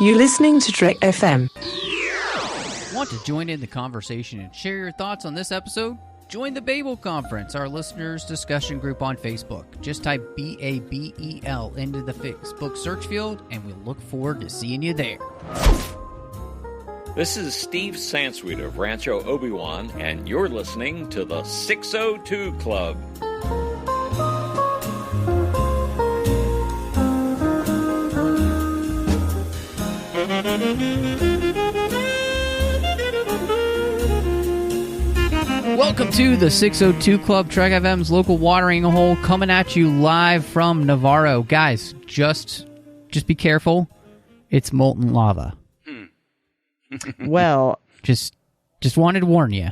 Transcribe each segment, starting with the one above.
You're listening to Trek FM. Want to join in the conversation and share your thoughts on this episode? Join the Babel Conference, our listeners' discussion group on Facebook. Just type BABEL into the Facebook search field, and we'll look forward to seeing you there. This is Steve Sansweet of Rancho Obi-Wan, and you're listening to the 602 Club. Welcome to the 602 Club, Trek FM's local watering hole, coming at you live from Navarro. Guys, just be careful. It's molten lava. Well, just wanted to warn you.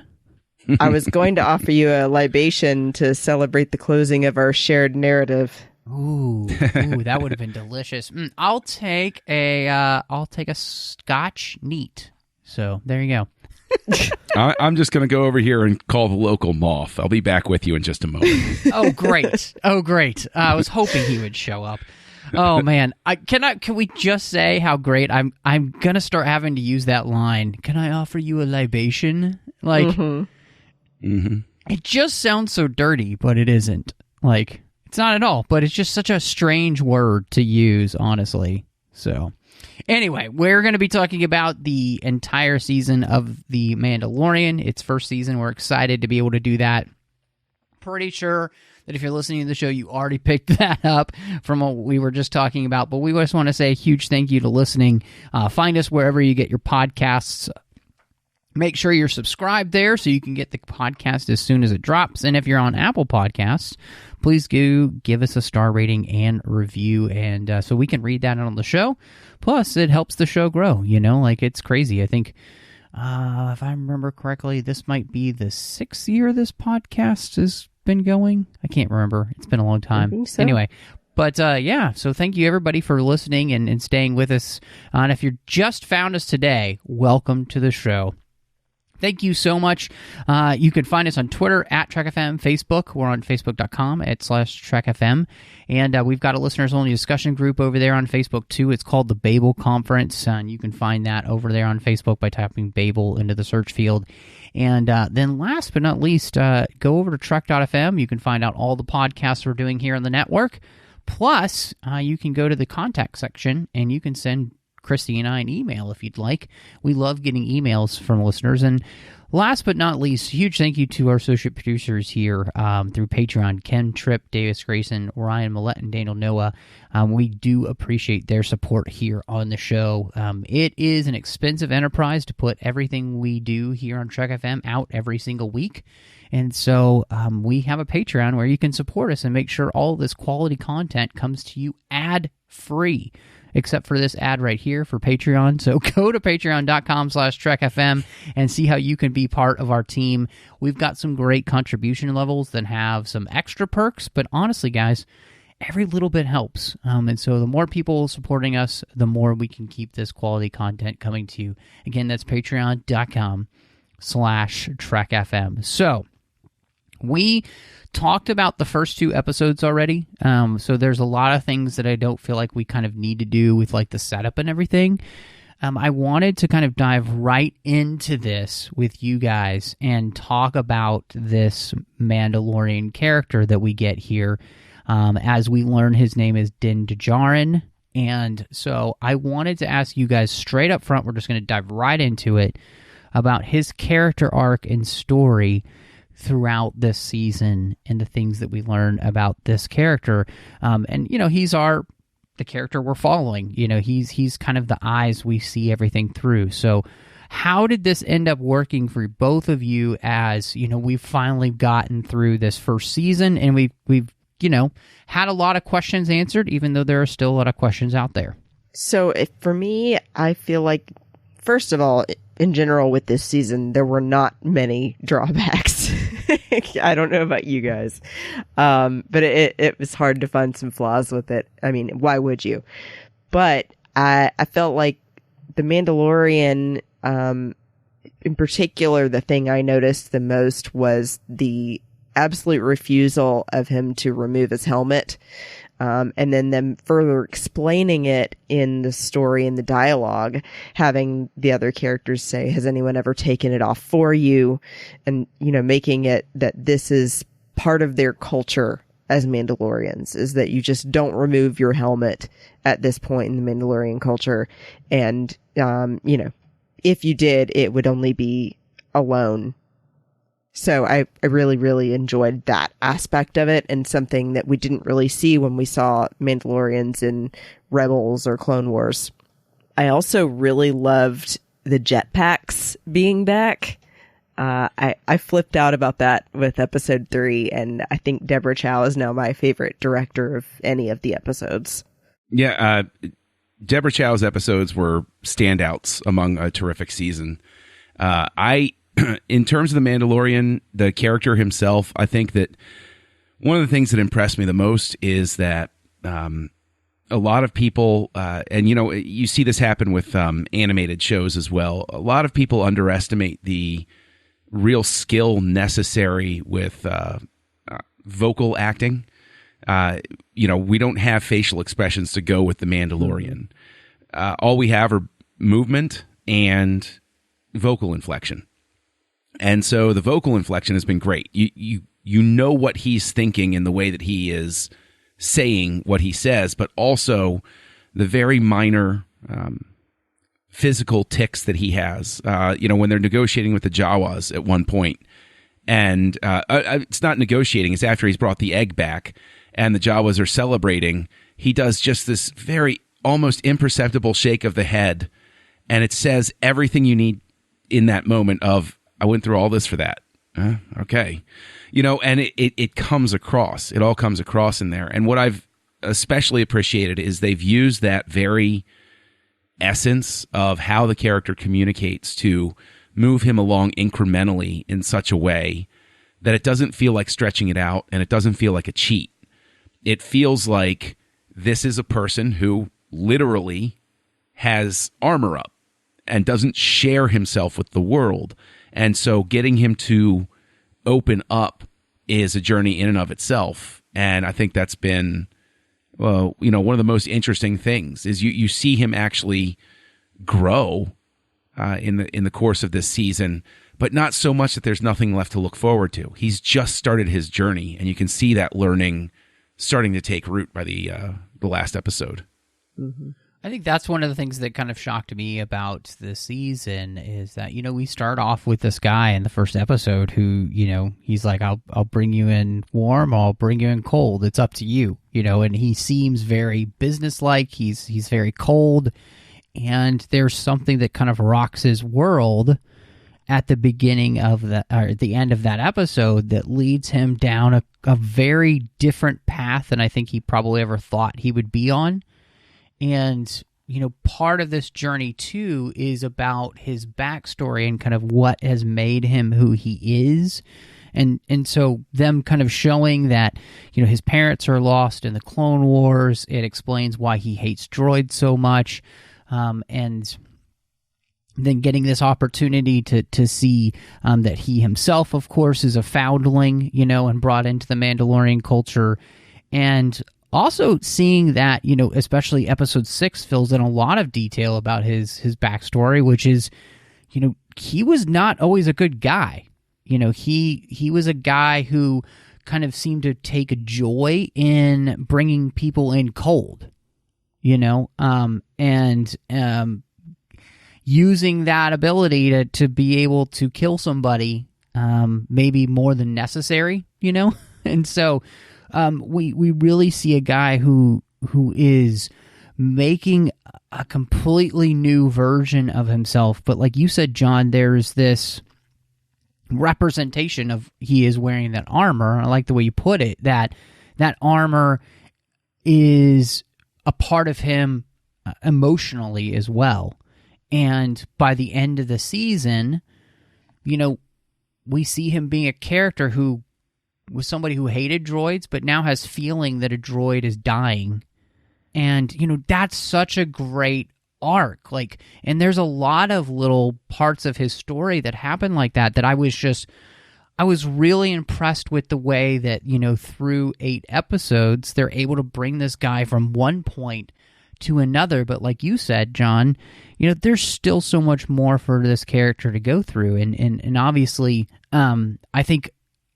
I was going to offer you a libation to celebrate the closing of our shared narrative. Ooh, that would have been delicious. I'll take a Scotch neat. So there you go. I'm just going to go over here and call the local moth. I'll be back with you in just a moment. Oh, great. I was hoping he would show up. Oh, man. Can we just say how great I'm going to start having to use that line. Can I offer you a libation? Like, It just sounds so dirty, but it isn't. Like, it's not at all, but it's just such a strange word to use, honestly. So, anyway, we're going to be talking about the entire season of The Mandalorian. Its first season. We're excited to be able to do that. Pretty sure that if you're listening to the show, you already picked that up from what we were just talking about. But we just want to say a huge thank you to listening. Find us wherever you get your podcasts. Make sure you're subscribed there so you can get the podcast as soon as it drops. And if you're on Apple Podcasts, please give us a star rating and review, and so we can read that on the show. Plus, it helps the show grow. Like, it's crazy. I think, if I remember correctly, this might be the 6th year this podcast has been going. I can't remember. It's been a long time. I think so. Anyway. But, yeah, so thank you, everybody, for listening and staying with us. And if you just found us today, welcome to the show. Thank you so much. You can find us on Twitter at TrekFM, Facebook. We're on Facebook.com/TrekFM. And we've got a listeners-only discussion group over there on Facebook, too. It's called the Babel Conference. And you can find that over there on Facebook by typing Babel into the search field. And then last but not least, go over to Trek.fm. You can find out all the podcasts we're doing here on the network. Plus, you can go to the contact section and you can send Christy and I an email if you'd like. We love getting emails from listeners. And last but not least, huge thank you to our associate producers here through Patreon, Ken, Tripp, Davis, Grayson, Ryan, Maillet, and Daniel Noah. We do appreciate their support here on the show. It is an expensive enterprise to put everything we do here on Trek FM out every single week. And so we have a Patreon where you can support us and make sure all this quality content comes to you ad-free. Except for this ad right here for Patreon. So go to patreon.com/TrekFM and see how you can be part of our team. We've got some great contribution levels that have some extra perks, but honestly, guys, every little bit helps. And so the more people supporting us, the more we can keep this quality content coming to you. Again, that's patreon.com/TrekFM. So we talked about the first 2 episodes already, so there's a lot of things that I don't feel like we kind of need to do with like the setup and everything. I wanted to kind of dive right into this with you guys and talk about this Mandalorian character that we get here as we learn his name is Din Djarin. And so I wanted to ask you guys straight up front, we're just going to dive right into it, about his character arc and story throughout this season and the things that we learn about this character. And, he's the character we're following. He's kind of the eyes we see everything through. So how did this end up working for both of you as, we've finally gotten through this first season and we've had a lot of questions answered, even though there are still a lot of questions out there? So for me, I feel like, first of all, in general with this season, there were not many drawbacks. I don't know about you guys, but it was hard to find some flaws with it. I mean, why would you? But I felt like The Mandalorian, in particular, the thing I noticed the most was the absolute refusal of him to remove his helmet. and then them further explaining it in the story and the dialogue, having the other characters say, has anyone ever taken it off for you? And, making it that this is part of their culture as Mandalorians, is that you just don't remove your helmet at this point in the Mandalorian culture. And, if you did, it would only be alone. So I really, really enjoyed that aspect of it, and something that we didn't really see when we saw Mandalorians in Rebels or Clone Wars. I also really loved the jetpacks being back. I flipped out about that with episode 3, and I think Deborah Chow is now my favorite director of any of the episodes. Yeah, Deborah Chow's episodes were standouts among a terrific season. In terms of the Mandalorian, the character himself, I think that one of the things that impressed me the most is that a lot of people, and you see this happen with animated shows as well, a lot of people underestimate the real skill necessary with vocal acting. We don't have facial expressions to go with the Mandalorian. All we have are movement and vocal inflection. And so the vocal inflection has been great. You know what he's thinking in the way that he is saying what he says, but also the very minor physical tics that he has. When they're negotiating with the Jawas at one point, and it's not negotiating, it's after he's brought the egg back, and the Jawas are celebrating, he does just this very almost imperceptible shake of the head, and it says everything you need in that moment of, I went through all this for that. Okay. And it comes across. It all comes across in there. And what I've especially appreciated is they've used that very essence of how the character communicates to move him along incrementally in such a way that it doesn't feel like stretching it out, and it doesn't feel like a cheat. It feels like this is a person who literally has armor up and doesn't share himself with the world. And so getting him to open up is a journey in and of itself. And I think that's been, one of the most interesting things is you see him actually grow in the course of this season, but not so much that there's nothing left to look forward to. He's just started his journey, and you can see that learning starting to take root by the last episode. Mm-hmm. I think that's one of the things that kind of shocked me about the season is that, we start off with this guy in the first episode who, he's like, I'll bring you in warm, I'll bring you in cold. It's up to you, and he seems very businesslike. He's very cold, and there's something that kind of rocks his world at the beginning of or at the end of that episode that leads him down a very different path than I think he probably ever thought he would be on. And, part of this journey, too, is about his backstory and kind of what has made him who he is. And so them kind of showing that, his parents are lost in the Clone Wars. It explains why he hates droids so much. And then getting this opportunity to see that he himself, of course, is a foundling, and brought into the Mandalorian culture. And also seeing that, especially episode 6 fills in a lot of detail about his backstory, which is, he was not always a good guy. He was a guy who kind of seemed to take a joy in bringing people in cold, and using that ability to be able to kill somebody, maybe more than necessary, and so we really see a guy who is making a completely new version of himself. But like you said, John, there's this representation of he is wearing that armor. I like the way you put it, that armor is a part of him emotionally as well. And by the end of the season, we see him being a character who was somebody who hated droids, but now has feeling that a droid is dying. And, that's such a great arc. And there's a lot of little parts of his story that happen like that I was just, I was really impressed with the way that, through 8 episodes, they're able to bring this guy from one point to another. But like you said, John, there's still so much more for this character to go through. And obviously, I think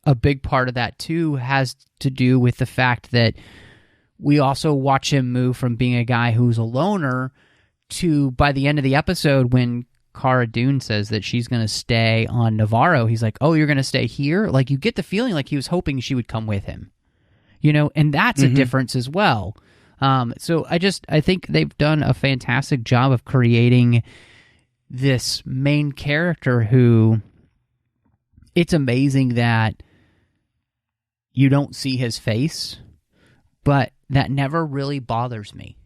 a big part of that, too, has to do with the fact that we also watch him move from being a guy who's a loner to, by the end of the episode, when Cara Dune says that she's going to stay on Navarro, he's like, oh, you're going to stay here? Like, you get the feeling like he was hoping she would come with him, and that's a difference as well. So I think they've done a fantastic job of creating this main character who, it's amazing that you don't see his face, but that never really bothers me.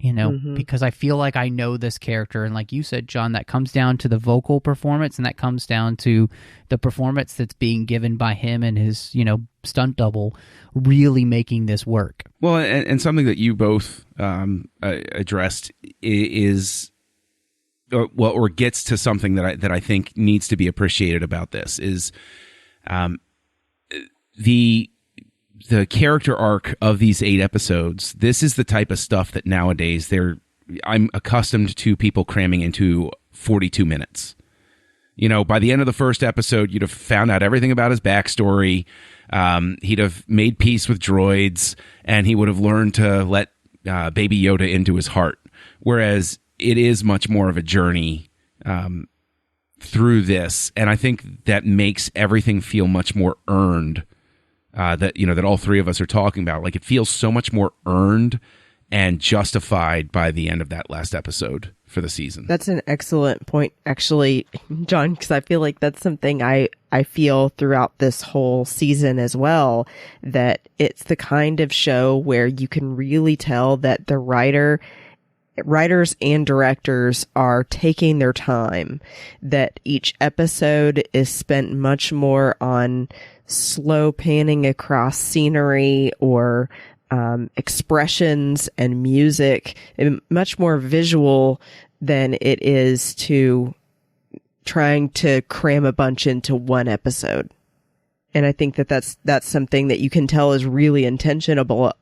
Because I feel like I know this character. And like you said, John, that comes down to the vocal performance, and that comes down to the performance that's being given by him and his, stunt double really making this work. Well, and something that you both addressed is, or gets to something that I think needs to be appreciated about this is the character arc of these 8 episodes. This is the type of stuff that nowadays I'm accustomed to people cramming into 42 minutes. By the end of the first episode, you'd have found out everything about his backstory. He'd have made peace with droids, and he would have learned to let Baby Yoda into his heart. Whereas it is much more of a journey through this, and I think that makes everything feel much more earned. That all 3 of us are talking about. Like, it feels so much more earned and justified by the end of that last episode for the season. That's an excellent point, actually, John, because I feel like that's something I feel throughout this whole season as well, that it's the kind of show where you can really tell that the writers and directors are taking their time, that each episode is spent much more on slow panning across scenery or expressions and music, and much more visual than it is to trying to cram a bunch into one episode. And I think that's something that you can tell is really intentional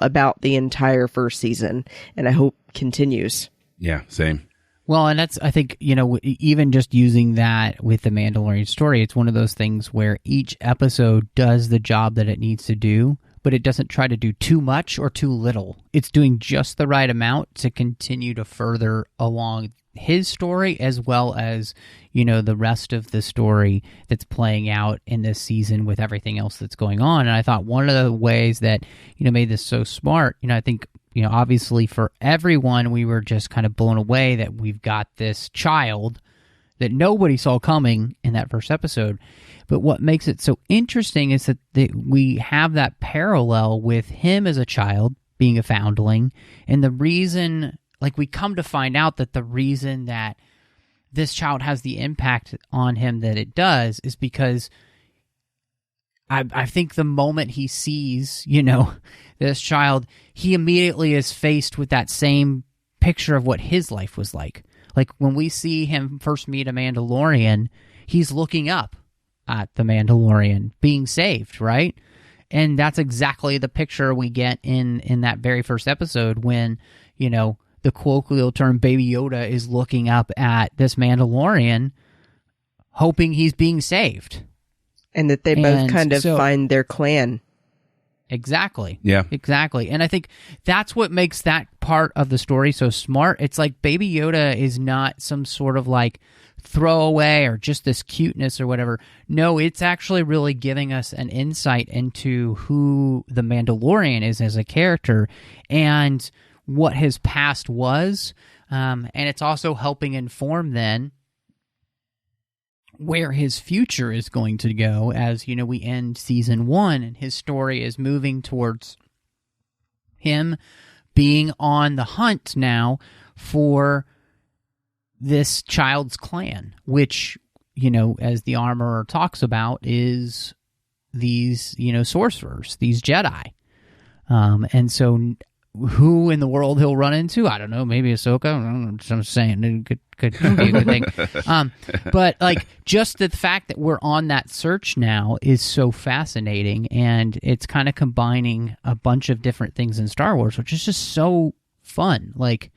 about the entire first season, and I hope continues. Yeah, same. Well, and that's, I think, even just using that with the Mandalorian story, it's one of those things where each episode does the job that it needs to do, but it doesn't try to do too much or too little. It's doing just the right amount to continue to further along his story, as well as, the rest of the story that's playing out in this season with everything else that's going on. And I thought one of the ways that, made this so smart, I think, obviously for everyone, we were just kind of blown away that we've got this child that nobody saw coming in that first episode. But what makes it so interesting is that we have that parallel with him as a child being a foundling. And the reason, like, we come to find out that the reason that this child has the impact on him that it does is because I think the moment he sees, this child, he immediately is faced with that same picture of what his life was like. Like, when we see him first meet a Mandalorian, he's looking up at the Mandalorian being saved, right? And that's exactly the picture we get in that very first episode when, the colloquial term Baby Yoda is looking up at this Mandalorian, hoping he's being saved. And that they both kind of find their clan. Exactly. Yeah. Exactly. And I think that's what makes that part of the story so smart. It's like Baby Yoda is not some sort of like throwaway or just this cuteness or whatever. No, it's actually really giving us an insight into who the Mandalorian is as a character and what his past was. And it's also helping inform then where his future is going to go as, we end season 1 and his story is moving towards him being on the hunt now for this child's clan, which, as the Armorer talks about, is these, sorcerers, these Jedi. And so who in the world he'll run into. I don't know, maybe Ahsoka. I don't know, I'm saying it could be a good thing. But like just the fact that we're on that search now is so fascinating, and it's kind of combining a bunch of different things in Star Wars, which is just so fun. Like,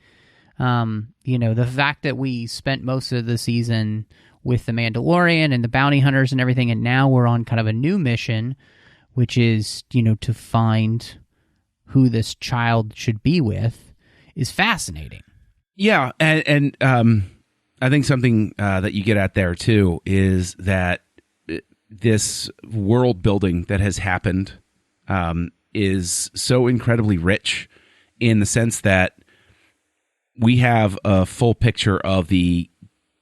the fact that we spent most of the season with the Mandalorian and the bounty hunters and everything, and now we're on kind of a new mission, which is, to find who this child should be with, is fascinating. Yeah, and I think something that you get at there too is that this world building that has happened is so incredibly rich in the sense that we have a full picture of the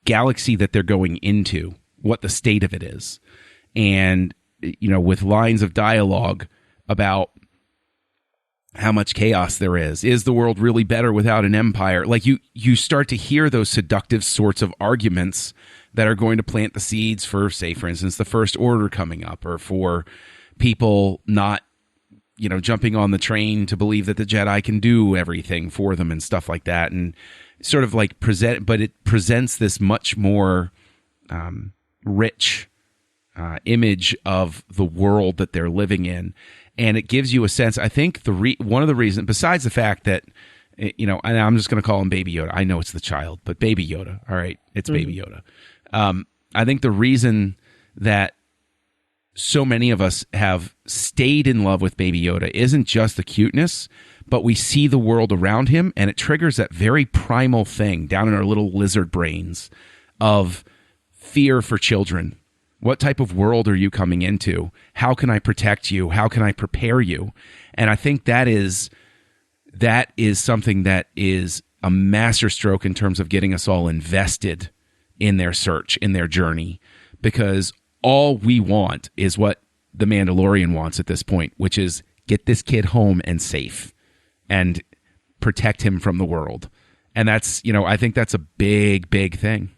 galaxy that they're going into, what the state of it is, and with lines of dialogue about how much chaos there is. Is the world really better without an empire? Like you start to hear those seductive sorts of arguments that are going to plant the seeds for, say, for instance, the First Order coming up, or for people not, jumping on the train to believe that the Jedi can do everything for them and stuff like that. And sort of like but it presents this much more rich image of the world that they're living in. And it gives you a sense, I think one of the reasons, besides the fact that, and I'm just going to call him Baby Yoda. I know it's the child, but Baby Yoda. All right. It's Baby Yoda. I think the reason that so many of us have stayed in love with Baby Yoda isn't just the cuteness, but we see the world around him, and it triggers that very primal thing down in our little lizard brains of fear for children. What type of world are you coming into? How can I protect you? How can I prepare you? And I think that is something that is a masterstroke in terms of getting us all invested in their search, in their journey, because all we want is what the Mandalorian wants at this point, which is get this kid home and safe and protect him from the world. And that's, I think that's a big, big thing.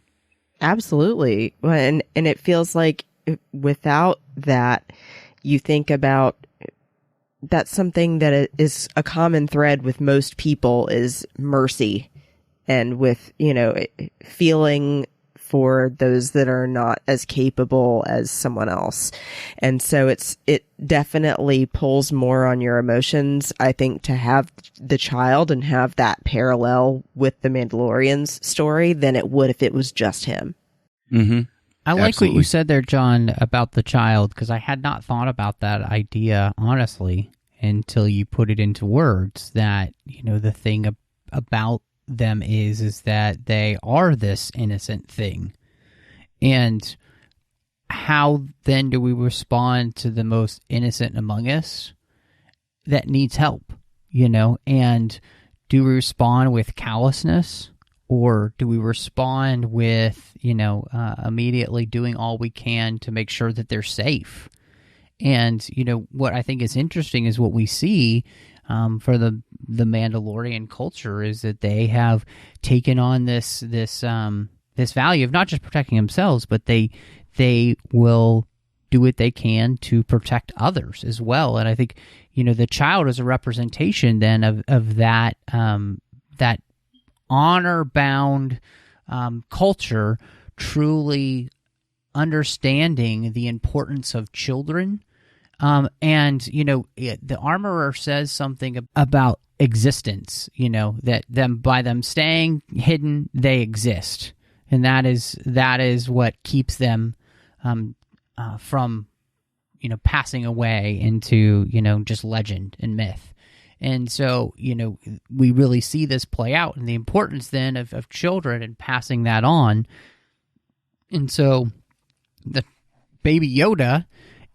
Absolutely. And it feels like without that, you think about that's something that is a common thread with most people is mercy, and with, feeling for those that are not as capable as someone else. And so it definitely pulls more on your emotions, I think, to have the child and have that parallel with the Mandalorian's story than it would if it was just him. Mm-hmm. I like Absolutely. what you said there, John, about the child, because I had not thought about that idea, honestly, until you put it into words, that, the thing about them is that they are this innocent thing. And how then do we respond to the most innocent among us that needs help, and do we respond with callousness, or do we respond with, immediately doing all we can to make sure that they're safe? And, what I think is interesting is what we see for the Mandalorian culture is that they have taken on this value of not just protecting themselves, but they will do what they can to protect others as well. And I think, the child is a representation then of that that honor-bound culture, truly understanding the importance of children. And, the armorer says something about existence, that by them staying hidden, they exist. And that is what keeps them from, passing away into, just legend and myth. And so, we really see this play out, and the importance then of children and passing that on. And so the Baby Yoda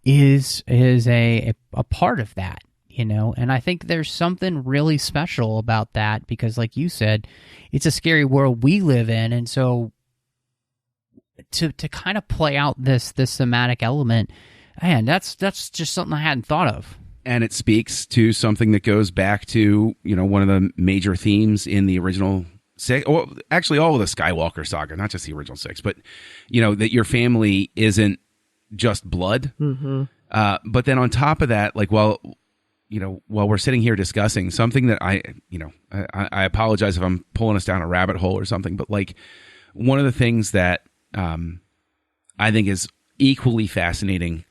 is a part of that, and I think there's something really special about that, because like you said, it's a scary world we live in. And so to kind of play out this thematic element, man, that's just something I hadn't thought of. And it speaks to something that goes back to, one of the major themes in the original six, well, actually all of the Skywalker saga, not just the original six, but, that your family isn't just blood. Mm-hmm. But then on top of that, like, well, while we're sitting here discussing something that I apologize if I'm pulling us down a rabbit hole or something, but like one of the things that I think is equally fascinating,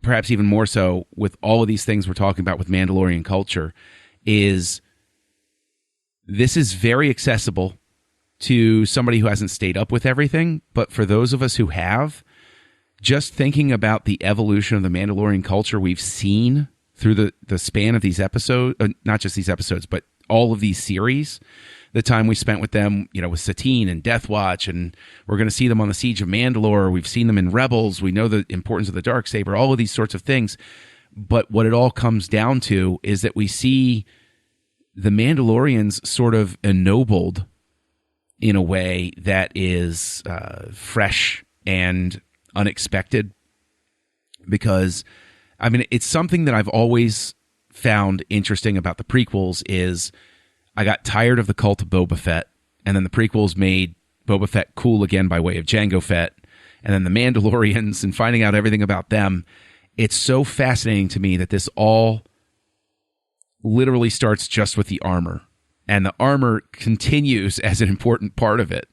perhaps even more so with all of these things we're talking about with Mandalorian culture, is this is very accessible to somebody who hasn't stayed up with everything. But for those of us who have, just thinking about the evolution of the Mandalorian culture we've seen through the span of these episodes, not just these episodes, but all of these series, the time we spent with them, with Satine and Death Watch, and we're going to see them on the Siege of Mandalore. We've seen them in Rebels. We know the importance of the Darksaber, all of these sorts of things. But what it all comes down to is that we see the Mandalorians sort of ennobled in a way that is fresh and unexpected, because it's something that I've always found interesting about the prequels is I got tired of the cult of Boba Fett, and then the prequels made Boba Fett cool again by way of Jango Fett, and then the Mandalorians and finding out everything about them. It's so fascinating to me that this all literally starts just with the armor, and the armor continues as an important part of it,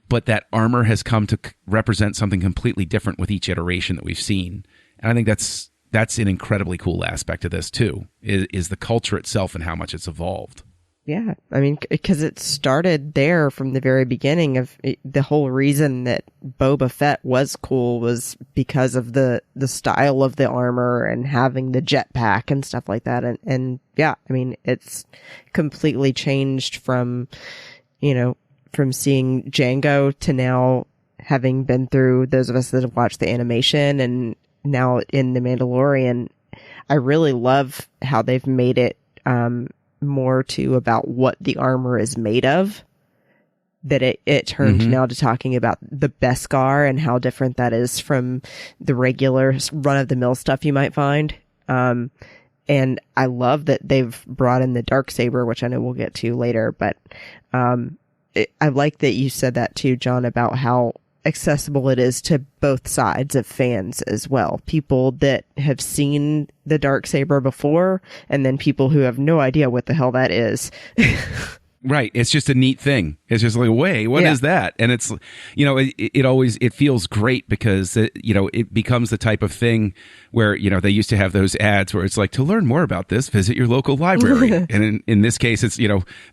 but that armor has come to represent something completely different with each iteration that we've seen. And I think that's an incredibly cool aspect of this too, is the culture itself and how much it's evolved. Yeah, because it started there from the very beginning of the whole reason that Boba Fett was cool was because of the style of the armor and having the jetpack and stuff like that. And yeah, it's completely changed from seeing Jango to now having been through, those of us that have watched the animation and now in The Mandalorian. I really love how they've made it, more to about what the armor is made of, that it turned now to talking about the Beskar and how different that is from the regular run-of-the-mill stuff you might find. And I love that they've brought in the Darksaber, which I know we'll get to later, but I like that you said that too, John, about how accessible it is to both sides of fans as well. People that have seen the Darksaber before, and then people who have no idea what the hell that is. Right. It's just a neat thing. It's just like, wait, what is that? And it's, it feels great because, it becomes the type of thing where, they used to have those ads where it's like, to learn more about this, visit your local library. And in this case, it's,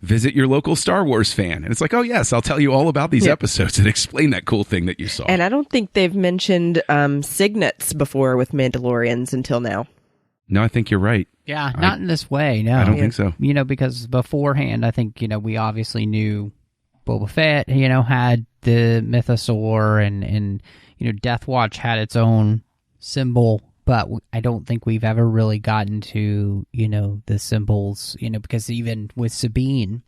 visit your local Star Wars fan. And it's like, oh, yes, I'll tell you all about these episodes and explain that cool thing that you saw. And I don't think they've mentioned signets before with Mandalorians until now. No, I think you're right. Yeah, not in this way, no. I don't think so. Because beforehand, I think, we obviously knew Boba Fett, had the mythosaur and Death Watch had its own symbol, but I don't think we've ever really gotten to, the symbols, because even with Sabine,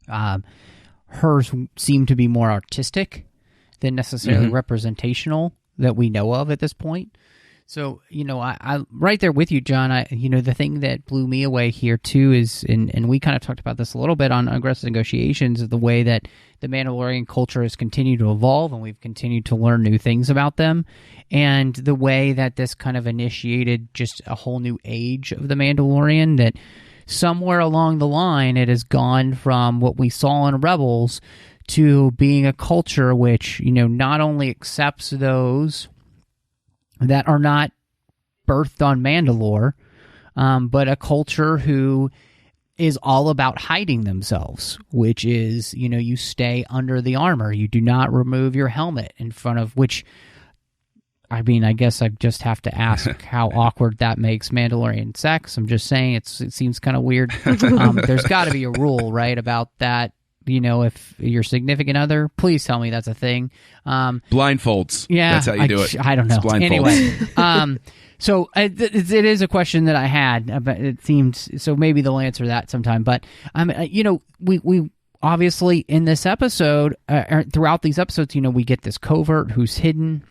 hers seemed to be more artistic than necessarily representational that we know of at this point. So, I right there with you, John. The thing that blew me away here too is, and we kind of talked about this a little bit on Aggressive Negotiations, is the way that the Mandalorian culture has continued to evolve, and we've continued to learn new things about them, and the way that this kind of initiated just a whole new age of the Mandalorian. That somewhere along the line, it has gone from what we saw in Rebels to being a culture which, not only accepts those that are not birthed on Mandalore, but a culture who is all about hiding themselves, which is, you stay under the armor. You do not remove your helmet in front of which, I guess I just have to ask how awkward that makes Mandalorian sex. I'm just saying it seems kind of weird. There's got to be a rule, right, about that. If your significant other, please tell me that's a thing. Blindfolds. Yeah. That's how you do it. I don't know. It's blindfolds. Anyway, so it is a question that I had, but it seemed, so maybe they'll answer that sometime. But, we obviously in this episode, throughout these episodes, we get this covert who's hidden.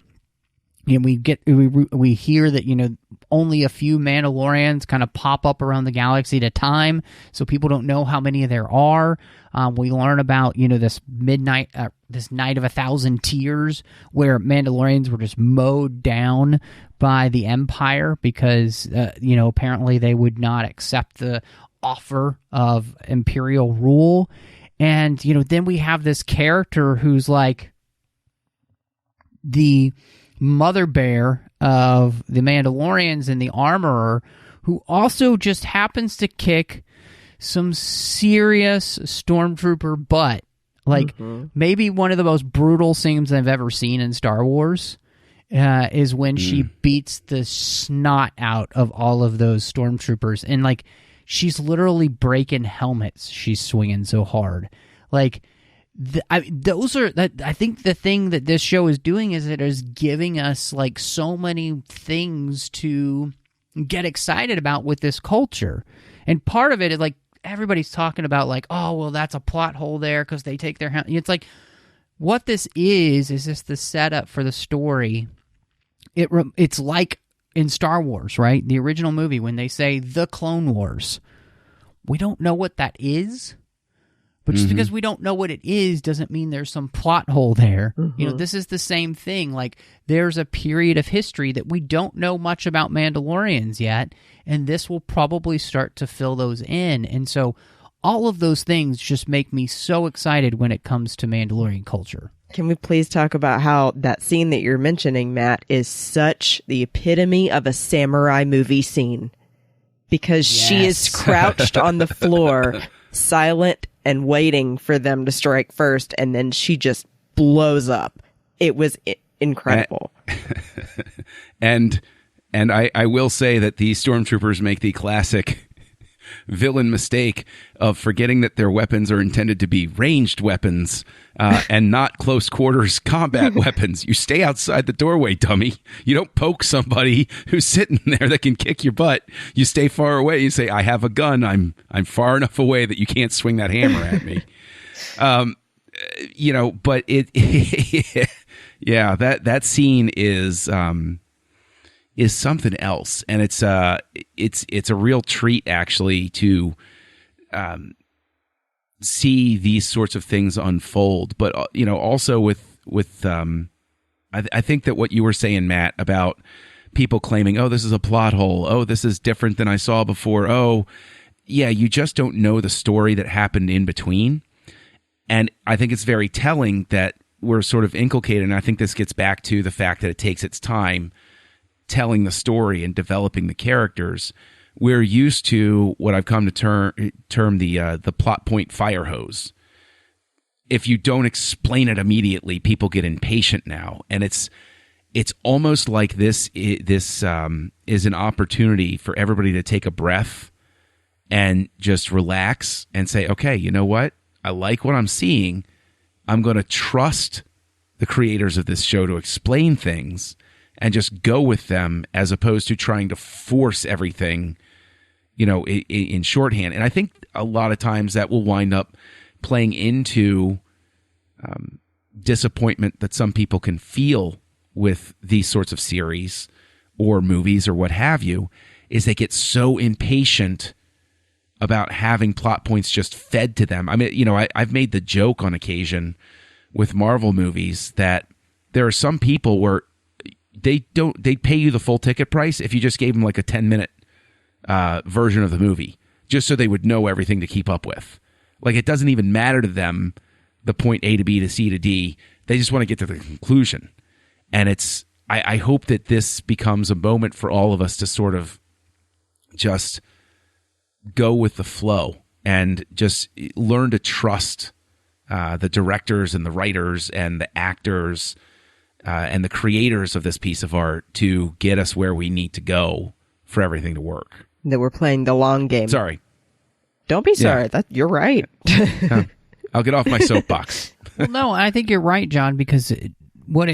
we hear that only a few Mandalorians kind of pop up around the galaxy at a time, so people don't know how many there are. We learn about this this night of 1,000 tears, where Mandalorians were just mowed down by the Empire because apparently they would not accept the offer of Imperial rule. And then we have this character who's like the mother bear of the Mandalorians and the Armorer, who also just happens to kick some serious stormtrooper butt. Like, maybe one of the most brutal scenes I've ever seen in Star Wars is when she beats the snot out of all of those stormtroopers. And, like, she's literally breaking helmets. She's swinging so hard. Like, I think the thing that this show is doing is it is giving us like so many things to get excited about with this culture. And part of it is like everybody's talking about like, oh, well, that's a plot hole there because they take their... It's like, what this is just the setup for the story. It's like in Star Wars, right? The original movie, when they say the Clone Wars. We don't know what that is. But just because we don't know what it is doesn't mean there's some plot hole there. This is the same thing. Like, there's a period of history that we don't know much about Mandalorians yet, and this will probably start to fill those in. And so all of those things just make me so excited when it comes to Mandalorian culture. Can we please talk about how that scene that you're mentioning, Matt, is such the epitome of a samurai movie scene? Because she is crouched on the floor, silent and waiting for them to strike first, and then she just blows up. It was incredible. And I will say that the stormtroopers make the classic villain mistake of forgetting that their weapons are intended to be ranged weapons and not close quarters combat weapons. You stay outside the doorway, dummy. You don't poke somebody who's sitting there that can kick your butt. You stay far away. You say, I have a gun. I'm far enough away that you can't swing that hammer at me. But that scene is something else, and it's a real treat actually to see these sorts of things unfold. But also with I think that what you were saying, Matt, about people claiming, oh, this is a plot hole, oh, this is different than I saw before, oh, yeah, you just don't know the story that happened in between. And I think it's very telling that we're sort of inculcated, and I think this gets back to the fact that it takes its time telling the story and developing the characters. We're used to what I've come to term the plot point fire hose. If you don't explain it immediately, people get impatient now, and it's almost like this is an opportunity for everybody to take a breath and just relax and say, okay, you know what? I like what I'm seeing. I'm going to trust the creators of this show to explain things and just go with them, as opposed to trying to force everything, in shorthand. And I think a lot of times that will wind up playing into disappointment that some people can feel with these sorts of series or movies or what have you, is they get so impatient about having plot points just fed to them. I mean, I've made the joke on occasion with Marvel movies that there are some people where they'd pay you the full ticket price if you just gave them like a 10-minute version of the movie, just so they would know everything to keep up with. Like, it doesn't even matter to them, the point A to B to C to D. They just want to get to the conclusion. And I hope that this becomes a moment for all of us to sort of just go with the flow and just learn to trust the directors and the writers and the actors and the creators of this piece of art to get us where we need to go for everything to work. That we're playing the long game. Sorry. Don't be sorry. Yeah. You're right. I'll get off my soapbox. Well, no, I think you're right, John, because what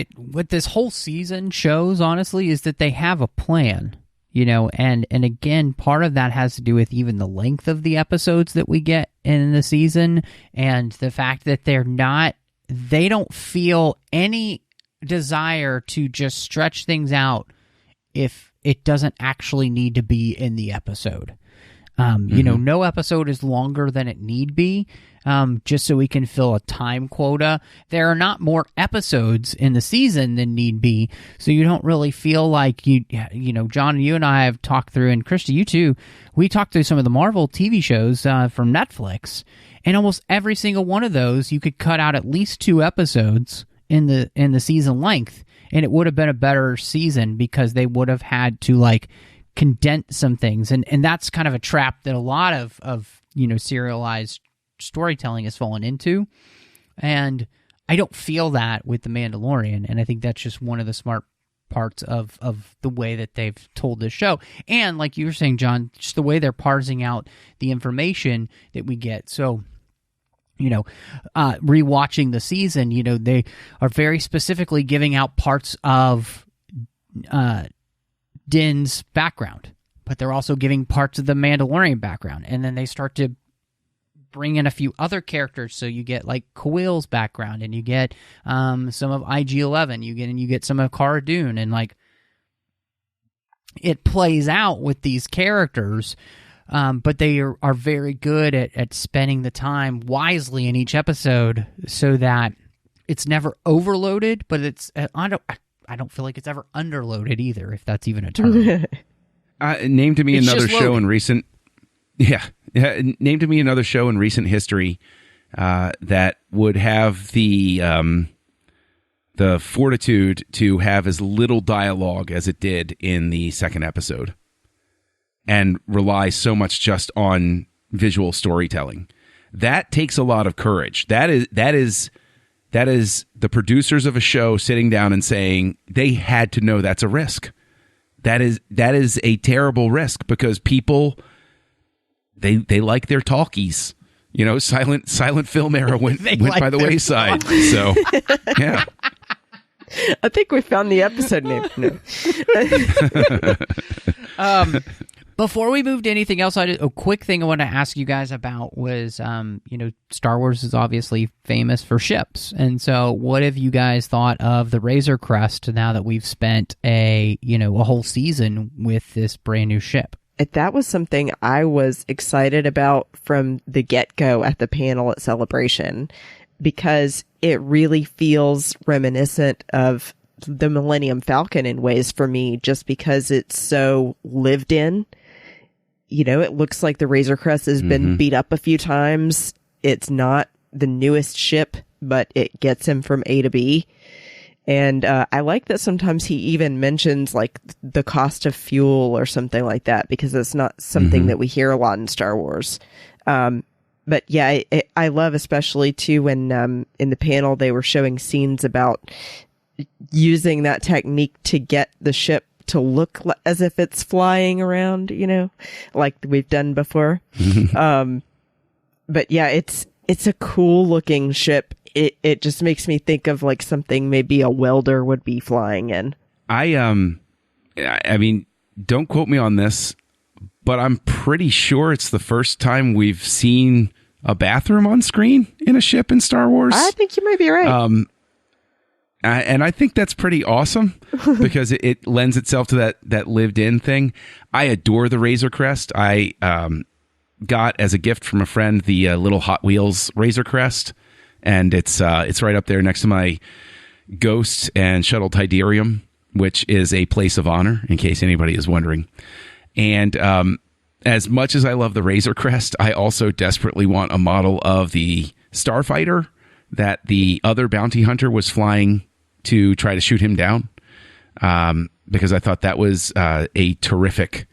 this whole season shows, honestly, is that they have a plan. And again, part of that has to do with even the length of the episodes that we get in the season, and the fact that they don't feel any desire to just stretch things out if it doesn't actually need to be in the episode. You know, no episode is longer than it need be, just so we can fill a time quota. There are not more episodes in the season than need be, so you don't really feel like you know, John, you and I have talked through, and Christy, you too, we talked through some of the Marvel TV shows from Netflix, and almost every single one of those, you could cut out at least 2 episodes in the season length, and it would have been a better season because they would have had to, like, condense some things, and that's kind of a trap that a lot of you know, serialized storytelling has fallen into, and I don't feel that with The Mandalorian, and I think that's just one of the smart parts of the way that they've told this show. And like you were saying, John, just the way they're parsing out the information that we get. So, you know, rewatching the season, you know, they are very specifically giving out parts of Din's background, but they're also giving parts of the Mandalorian background, and then they start to bring in a few other characters. So you get like Kuiil's background, and you get some of IG-11, you get some of Cara Dune, and like it plays out with these characters. But they are very good at spending the time wisely in each episode, so that it's never overloaded, but it's I don't feel like it's ever underloaded either, if that's even a term. Name to me It's another just show loaded. in recent, name to me another show in recent history that would have the fortitude to have as little dialogue as it did in the second episode, and rely so much just on visual storytelling. That takes a lot of courage. That is the producers of a show sitting down and saying they had to know that's a risk. That is a terrible risk, because people they like their talkies. You know, silent film era went like by the their wayside. So yeah. I think we found the episode name. No. Before we move to anything else, a quick thing I want to ask you guys about was, you know, Star Wars is obviously famous for ships. And so what have you guys thought of the Razor Crest now that we've spent a whole season with this brand new ship? That was something I was excited about from the get-go at the panel at Celebration, because it really feels reminiscent of the Millennium Falcon in ways for me, just because it's so lived in. You know, it looks like the Razor Crest has been beat up a few times. It's not the newest ship, but it gets him from A to B. And I like that sometimes he even mentions like the cost of fuel or something like that, because it's not something that we hear a lot in Star Wars. But yeah, I love especially too when in the panel they were showing scenes about using that technique to get the ship to look as if it's flying around, you know, like we've done before. But yeah, it's a cool looking ship. It just makes me think of like something maybe a welder would be flying in. I mean, don't quote me on this, but I'm pretty sure it's the first time we've seen a bathroom on screen in a ship in Star Wars. I think you might be right. And I think that's pretty awesome, because it lends itself to that lived-in thing. I adore the Razor Crest. I got as a gift from a friend the little Hot Wheels Razor Crest, and it's right up there next to my Ghost and Shuttle Tidarium, which is a place of honor, in case anybody is wondering. And as much as I love the Razor Crest, I also desperately want a model of the Starfighter that the other bounty hunter was flying to try to shoot him down, because I thought that was a terrific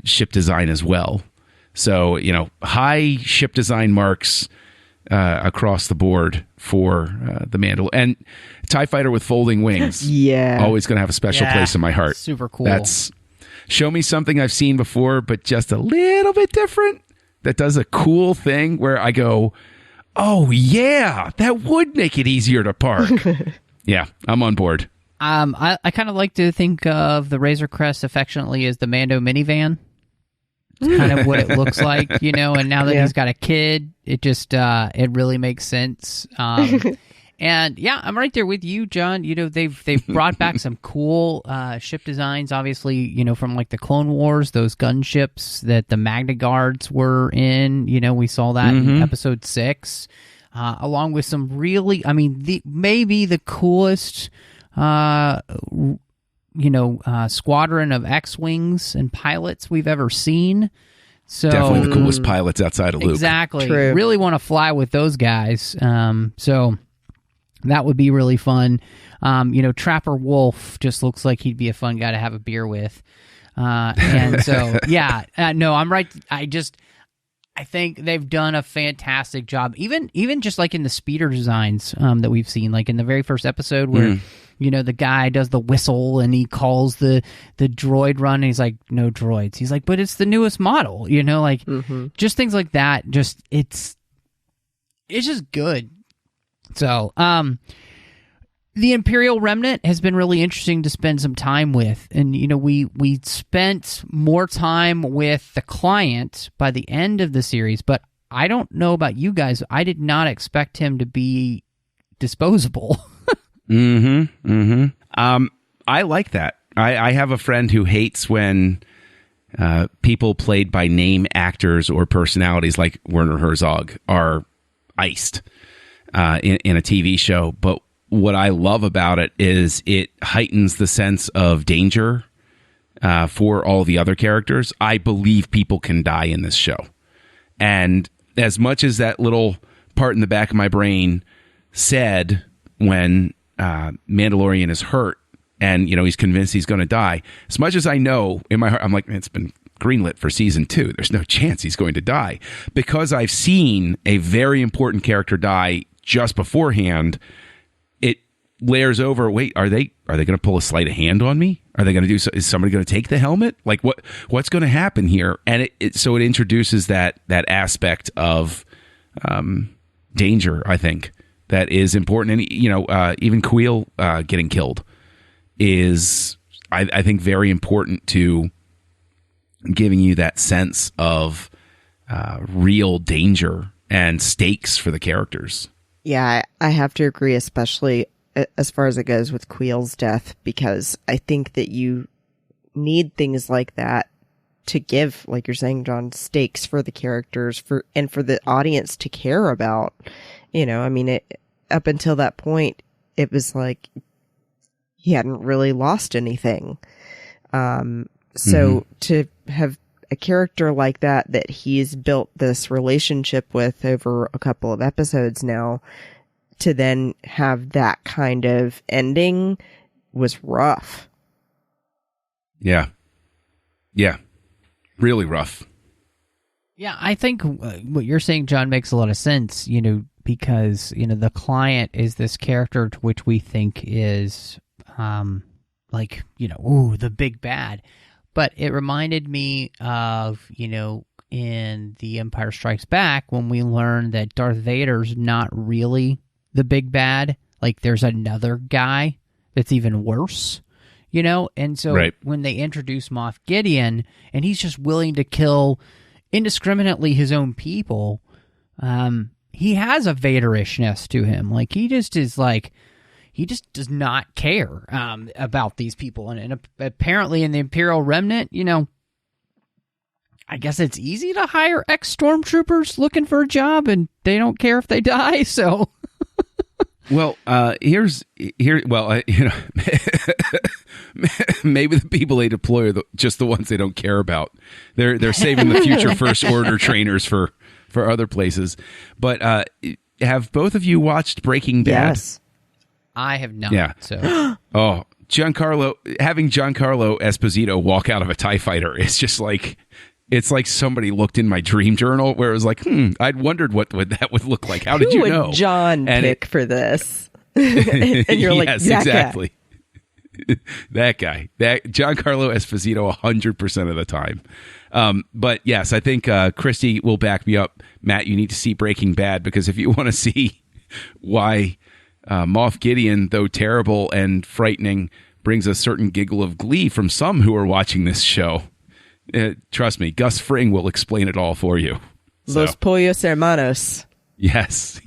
ship design as well. So, you know, high ship design marks across the board for the Mandal. And TIE Fighter with folding wings. Yeah. Always going to have a special place in my heart. Super cool. That's show me something I've seen before, but just a little bit different, that does a cool thing where I go, oh yeah, that would make it easier to park. Yeah, I'm on board. I kind of like to think of the Razor Crest affectionately as the Mando Minivan. It's kind of what it looks like, you know, and now that he's got a kid, it just, it really makes sense. And yeah, I'm right there with you, John. They've brought back some cool ship designs, obviously, from like the Clone Wars, those gunships that the Magna Guards were in. We saw that in episode 6, along with some really, maybe the coolest, squadron of X-Wings and pilots we've ever seen. So definitely the coolest pilots outside of Luke. Exactly. True. Really want to fly with those guys. So that would be really fun. Trapper Wolf just looks like he'd be a fun guy to have a beer with. And so, no, I'm right. I think they've done a fantastic job. Even just like in the speeder designs that we've seen, like in the very first episode where, the guy does the whistle and he calls the droid run and he's like, no droids. He's like, but it's the newest model, just things like that. It's just good. So, the Imperial Remnant has been really interesting to spend some time with. And, we spent more time with the client by the end of the series, but I don't know about you guys. I did not expect him to be disposable. I like that. I have a friend who hates when people played by name actors or personalities like Werner Herzog are iced in a TV show. But what I love about it is it heightens the sense of danger for all the other characters. I believe people can die in this show. And as much as that little part in the back of my brain said when Mandalorian is hurt and, he's convinced he's going to die, as much as I know in my heart, I'm like, man, it's been greenlit for season 2. There's no chance he's going to die. Because I've seen a very important character die just beforehand, it layers over, wait, are they going to pull a sleight of hand on me? Are they going to is somebody going to take the helmet? Like what's going to happen here? And so it introduces that aspect of danger, I think, that is important. And, even Kuiil getting killed is, I think, very important to giving you that sense of real danger and stakes for the characters. Yeah, I have to agree, especially as far as it goes with Kuiil's death, because I think that you need things like that to give, like you're saying, John, stakes for the characters and for the audience to care about. Up until that point, it was like he hadn't really lost anything. So to have a character like that he's built this relationship with over a couple of episodes now, to then have that kind of ending was rough. Yeah. Yeah. Really rough. Yeah, I think what you're saying, John, makes a lot of sense, because, the client is this character to which we think is, the big bad. But it reminded me of, in The Empire Strikes Back, when we learned that Darth Vader's not really the big bad. Like, there's another guy that's even worse, And so right. When they introduce Moff Gideon, and he's just willing to kill indiscriminately his own people, he has a Vaderishness to him. Like, he just is like, he just does not care about these people. And apparently in the Imperial Remnant, I guess it's easy to hire ex-stormtroopers looking for a job, and they don't care if they die, so... Well, maybe the people they deploy are just the ones they don't care about. They're saving the future First Order trainers for other places. But have both of you watched Breaking Bad? Yes. I have not. Yeah. So. Having Giancarlo Esposito walk out of a TIE fighter is just like... It's like somebody looked in my dream journal where it was like, I'd wondered what that would look like. How did you know? Who would John pick for this? And you're like, yes, exactly. That guy. Giancarlo Esposito 100% of the time. But yes, I think Christy will back me up. Matt, you need to see Breaking Bad, because if you want to see why Moff Gideon, though terrible and frightening, brings a certain giggle of glee from some who are watching this show, trust me, Gus Fring will explain it all for you. Los pollos hermanos. Yes.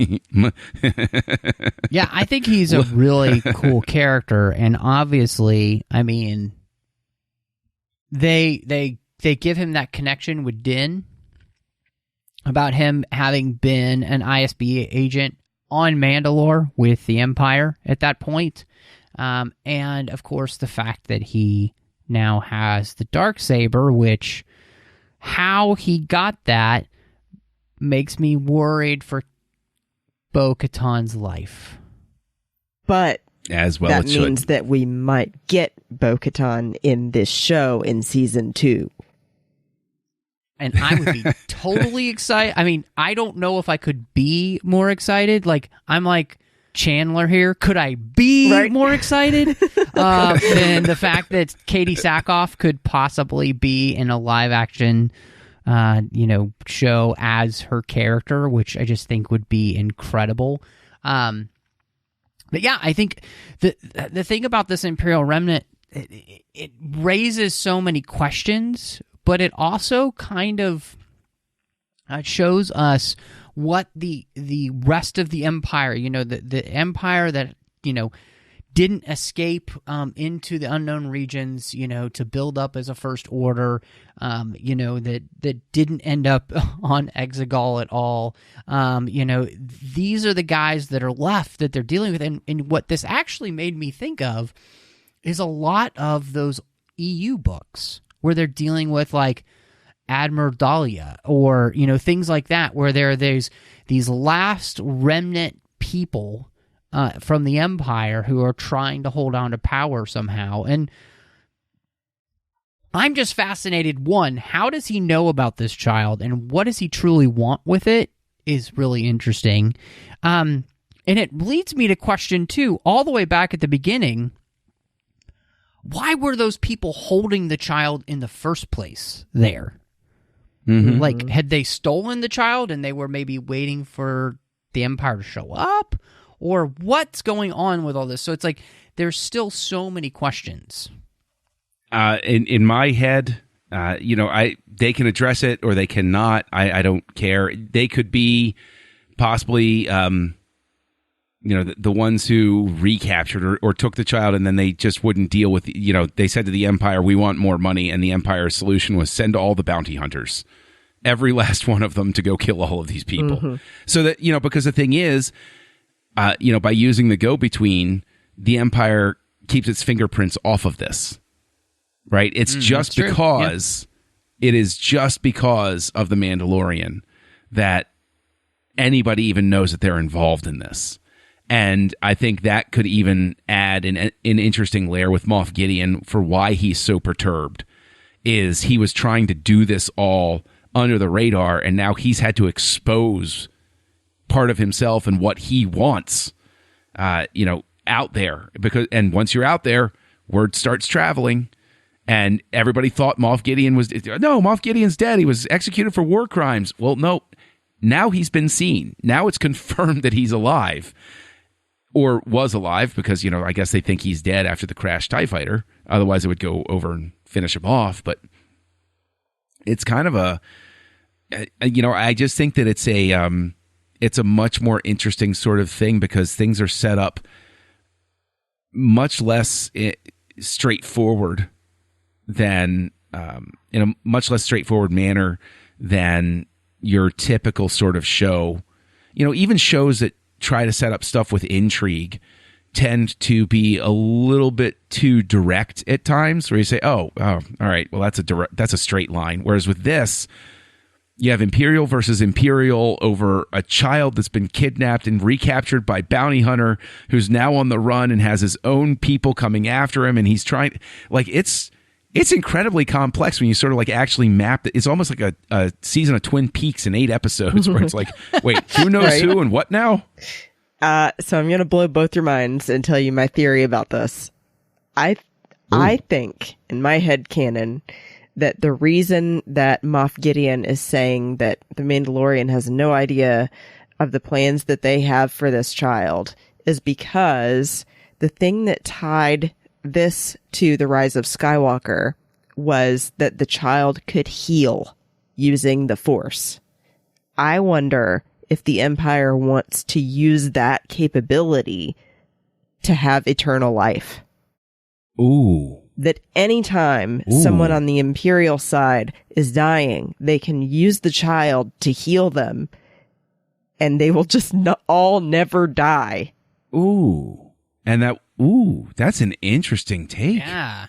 Yeah, I think he's a really cool character, and obviously, I mean, they give him that connection with Din about him having been an ISB agent on Mandalore with the Empire at that point. And, of course, the fact that he now has the Darksaber, which how he got that makes me worried for Bo-Katan's life. But as well that it should. means that we might get Bo-Katan in this show in season 2. And I would be totally excited. I mean, I don't know if I could be more excited. Like, I'm like Chandler here. Could I be more excited than the fact that Katie Sackhoff could possibly be in a live-action show as her character, which I just think would be incredible. But yeah, I think the thing about this Imperial Remnant, it raises so many questions, but it also kind of shows us what the rest of the Empire, the Empire that, didn't escape into the unknown regions, to build up as a First Order, that didn't end up on Exegol at all. These are the guys that are left that they're dealing with. And what this actually made me think of is a lot of those EU books where they're dealing with, like, Admiral Dahlia or, things like that, where there's these last remnant people from the Empire who are trying to hold on to power somehow. And I'm just fascinated. One, how does he know about this child, and what does he truly want with it is really interesting. And it leads me to question, too, all the way back at the beginning, why were those people holding the child in the first place there? Mm-hmm. Like, had they stolen the child and they were maybe waiting for the Empire to show up? Or what's going on with all this? So it's like there's still so many questions. In my head, they can address it or they cannot. I don't care. They could be possibly, the ones who recaptured or took the child, and then they just wouldn't deal with, they said to the Empire, we want more money. And the Empire's solution was send all the bounty hunters, every last one of them, to go kill all of these people. Mm-hmm. So that, because the thing is, by using the go-between, the Empire keeps its fingerprints off of this, right? It's just because it is just because of the Mandalorian that anybody even knows that they're involved in this. And I think that could even add an interesting layer with Moff Gideon for why he's so perturbed, is he was trying to do this all under the radar, and now he's had to expose part of himself and what he wants, out there. And once you're out there, word starts traveling, and everybody thought Moff Gideon's dead. He was executed for war crimes. Well, no, now he's been seen. Now it's confirmed that he's alive, or was alive, because, I guess they think he's dead after the crashed TIE fighter. Otherwise, it would go over and finish him off. But it's kind of I just think that it's a much more interesting sort of thing, because things are set up much less straightforward than, in a much less straightforward manner than your typical sort of show. Even shows that try to set up stuff with intrigue tend to be a little bit too direct at times, where you say, oh, all right, well, that's a straight line. Whereas with this, you have Imperial versus Imperial over a child that's been kidnapped and recaptured by bounty hunter who's now on the run and has his own people coming after him, and he's trying, like, it's incredibly complex when you sort of like actually map it. It's almost like a season of Twin Peaks in 8 episodes where it's like, wait, who knows who and what now? So I'm going to blow both your minds and tell you my theory about this. I think, in my head canon, that the reason that Moff Gideon is saying that the Mandalorian has no idea of the plans that they have for this child is because the thing that tied this to the Rise of Skywalker was that the child could heal using the Force. I wonder if the Empire wants to use that capability to have eternal life. Ooh. That anytime someone on the Imperial side is dying, they can use the child to heal them, and they will just all never die. Ooh. And that's an interesting take. Yeah.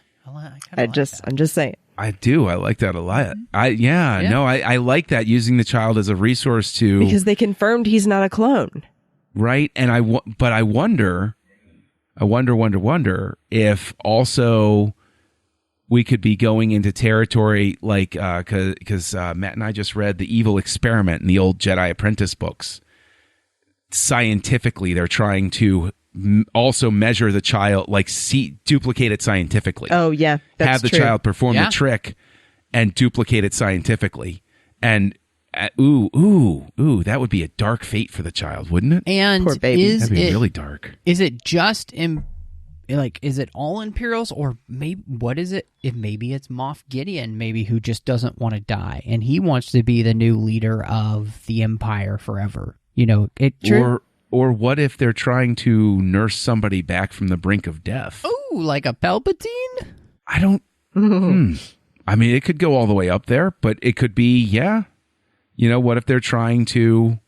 I'm just saying. I do. I like that a lot. I like that, using the child as a resource to, because they confirmed he's not a clone. Right. And I wonder if also we could be going into territory like, because Matt and I just read The Evil Experiment in the old Jedi Apprentice books. Scientifically, they're trying to also measure the child, like duplicate it scientifically. Oh, yeah. That's have the true. child perform the trick and duplicate it scientifically. And that would be a dark fate for the child, wouldn't it? And poor baby. That'd be really dark. Is it just is it all Imperials, or maybe what is it? If maybe it's Moff Gideon, maybe, who just doesn't want to die, and he wants to be the new leader of the Empire forever. Or what if they're trying to nurse somebody back from the brink of death? Oh, like a Palpatine? I don't. I mean, it could go all the way up there, but it could be, what if they're trying to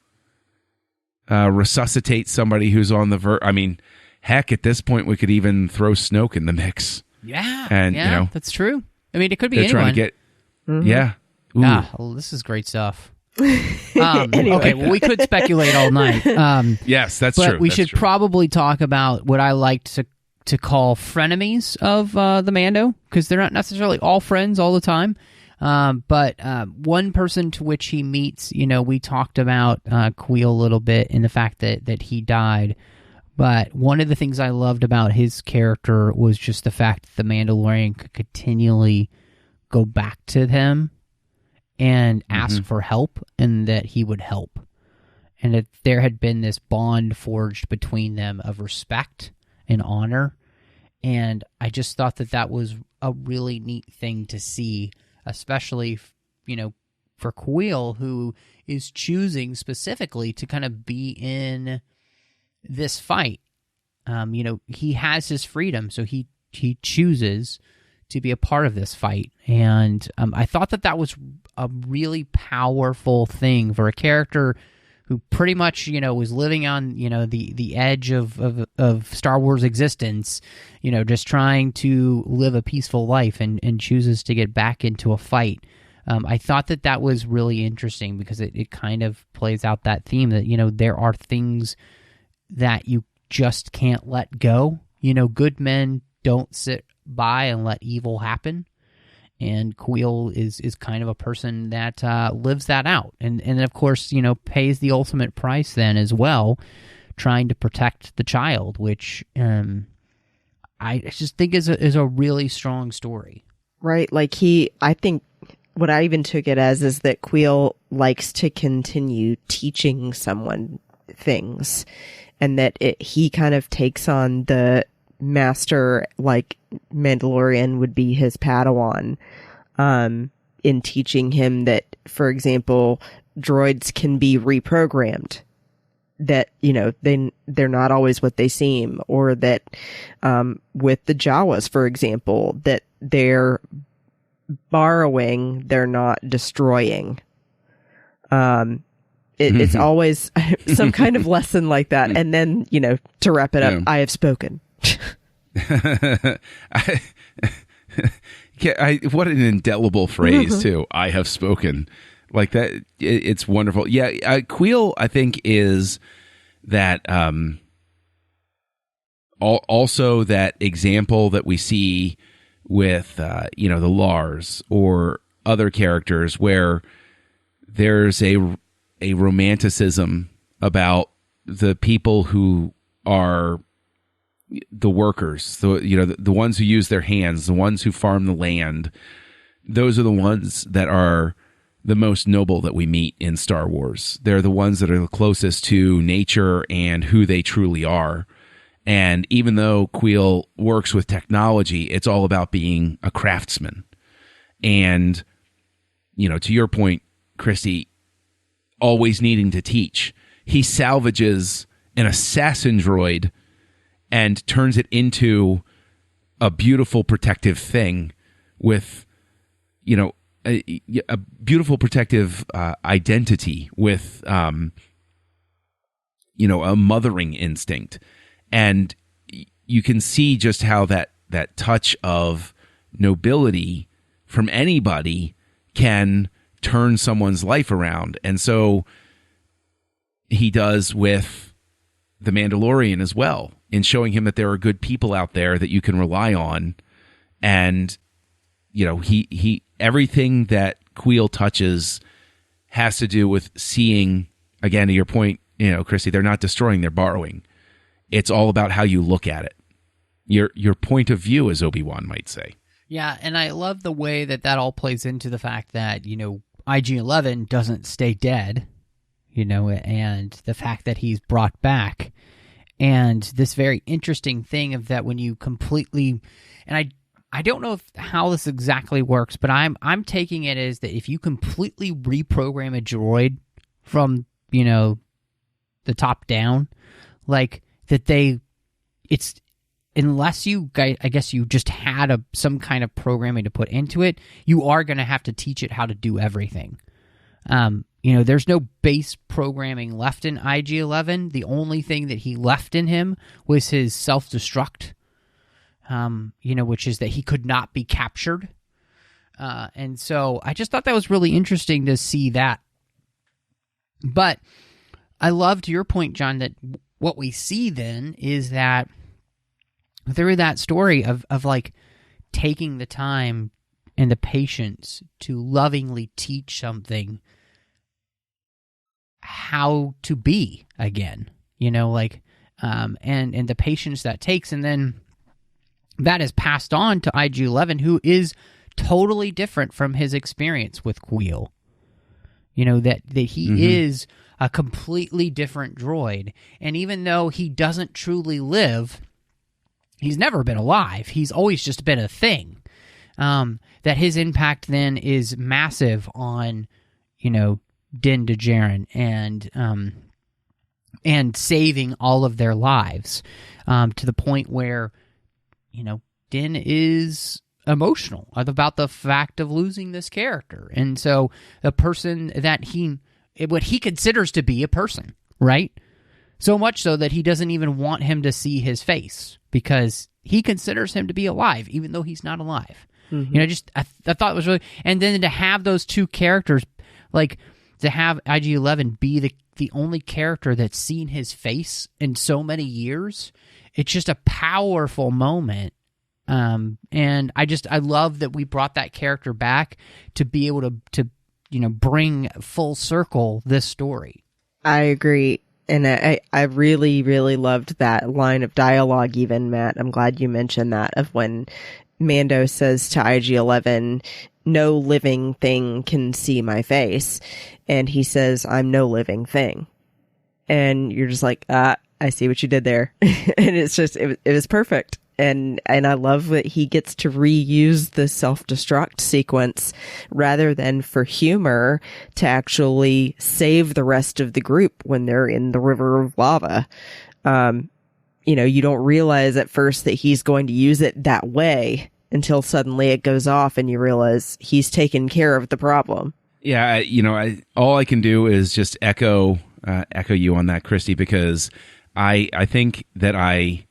resuscitate somebody who's on the verge? I mean, heck, at this point, we could even throw Snoke in the mix. Yeah, and that's true. I mean, it could be they're anyone. trying to get, yeah. Ooh. Well, this is great stuff. Anyway. Okay, well, we could speculate all night. Yes, that's but true. We should probably talk about what I like to call frenemies of the Mando, because they're not necessarily all friends all the time. But one person to which he meets, we talked about Kuiil a little bit in the fact that he died. But one of the things I loved about his character was just the fact that the Mandalorian could continually go back to him and ask for help, and that he would help. And that there had been this bond forged between them of respect and honor. And I just thought that was a really neat thing to see, especially, for Kuiil, who is choosing specifically to kind of be in this fight. He has his freedom, so he chooses to be a part of this fight. And I thought that was a really powerful thing for a character who pretty much, was living on, the edge of Star Wars existence, just trying to live a peaceful life and chooses to get back into a fight. I thought that was really interesting, because it kind of plays out that theme that, there are things that you just can't let go. Good men don't sit by and let evil happen. And Kuiil is kind of a person that lives that out. And of course, pays the ultimate price then as well, trying to protect the child, which I just think is a really strong story. Right. Like I think what I even took it as is that Kuiil likes to continue teaching someone things, and that he kind of takes on the master, like Mandalorian would be his Padawan, in teaching him that, for example, droids can be reprogrammed, that, they're not always what they seem, or that, with the Jawas, for example, that they're borrowing, they're not destroying. It's always some kind of lesson like that. And then, to wrap it up, I have spoken. What an indelible phrase, too. I have spoken. Like that. It's wonderful. Yeah. Kuiil, I think, is that, also that example that we see with, the Lars or other characters, where there's a romanticism about the people who are the workers, the ones who use their hands, the ones who farm the land. Those are the ones that are the most noble that we meet in Star Wars. They're the ones that are the closest to nature and who they truly are. And even though Kuiil works with technology, it's all about being a craftsman. And, to your point, Christy, always needing to teach. he salvages an assassin droid and turns it into a beautiful protective thing with, you know, a beautiful protective identity with, you know, a mothering instinct. And you can see just how that touch of nobility from anybody can turn someone's life around. And so he does with the Mandalorian as well, in showing him that there are good people out there that you can rely on. And, you know, he everything that Kuiil touches has to do with seeing, again, to your point, you know, Christy, they're not destroying, they're borrowing. It's all about how you look at it. Your point of view, as Obi-Wan might say. Yeah, and I love the way that all plays into the fact that, you know, IG-11 doesn't stay dead, you know, and the fact that he's brought back. And this very interesting thing of that when you completely, and I don't know how this exactly works, but I'm taking it as that if you completely reprogram a droid from, you know, the top down, like that it's unless you, I guess you just had some kind of programming to put into it, you are going to have to teach it how to do everything. You know, there's no base programming left in IG-11. The only thing that he left in him was his self-destruct, you know, which is that he could not be captured. And so I just thought that was really interesting to see that. But I love, to your point, John, that what we see then is that through that story of like taking the time and the patience to lovingly teach something how to be again, you know, like, and the patience that takes, and then that is passed on to IG-11, who is totally different from his experience with Kuiil. You know, that he is a completely different droid, and even though he doesn't truly live, he's never been alive. He's always just been a thing. That his impact then is massive on, you know, Din Djarin and saving all of their lives, to the point where, you know, Din is emotional about the fact of losing this character. And so the person that what he considers to be a person, right? So much so that he doesn't even want him to see his face because he considers him to be alive, even though he's not alive. Mm-hmm. You know, just I thought it was really, and then to have those two characters, like to have IG-11 be the only character that's seen his face in so many years, it's just a powerful moment. And I love that we brought that character back to be able to you know, bring full circle this story. I agree. And I really, really loved that line of dialogue even, Matt. I'm glad you mentioned that, of when Mando says to IG-11, no living thing can see my face. And he says, I'm no living thing. And you're just like, I see what you did there. And it's just, it was perfect. And I love that he gets to reuse the self-destruct sequence rather than for humor to actually save the rest of the group when they're in the river of lava. You know, you don't realize at first that he's going to use it that way until suddenly it goes off and you realize he's taken care of the problem. Yeah, you know, all I can do is just echo you on that, Christy, because I think that I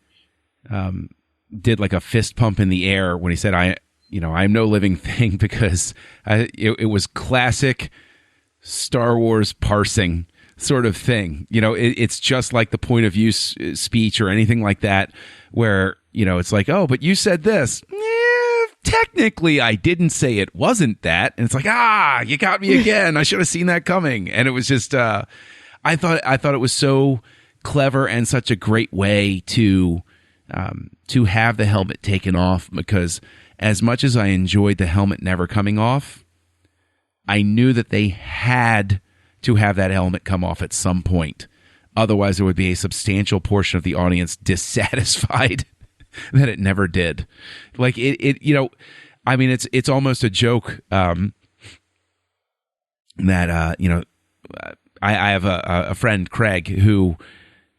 did like a fist pump in the air when he said, I'm no living thing, because it was classic Star Wars parsing sort of thing. You know, it's just like the point of view speech or anything like that, where, you know, it's like, oh, but you said this. Technically, I didn't say it wasn't that. And it's like, you got me again. I should have seen that coming. And it was just, I thought it was so clever and such a great way to have the helmet taken off, because as much as I enjoyed the helmet never coming off, I knew that they had to have that helmet come off at some point. Otherwise, there would be a substantial portion of the audience dissatisfied that it never did. Like it, you know, I mean, it's almost a joke that, you know, I have a friend, Craig, who,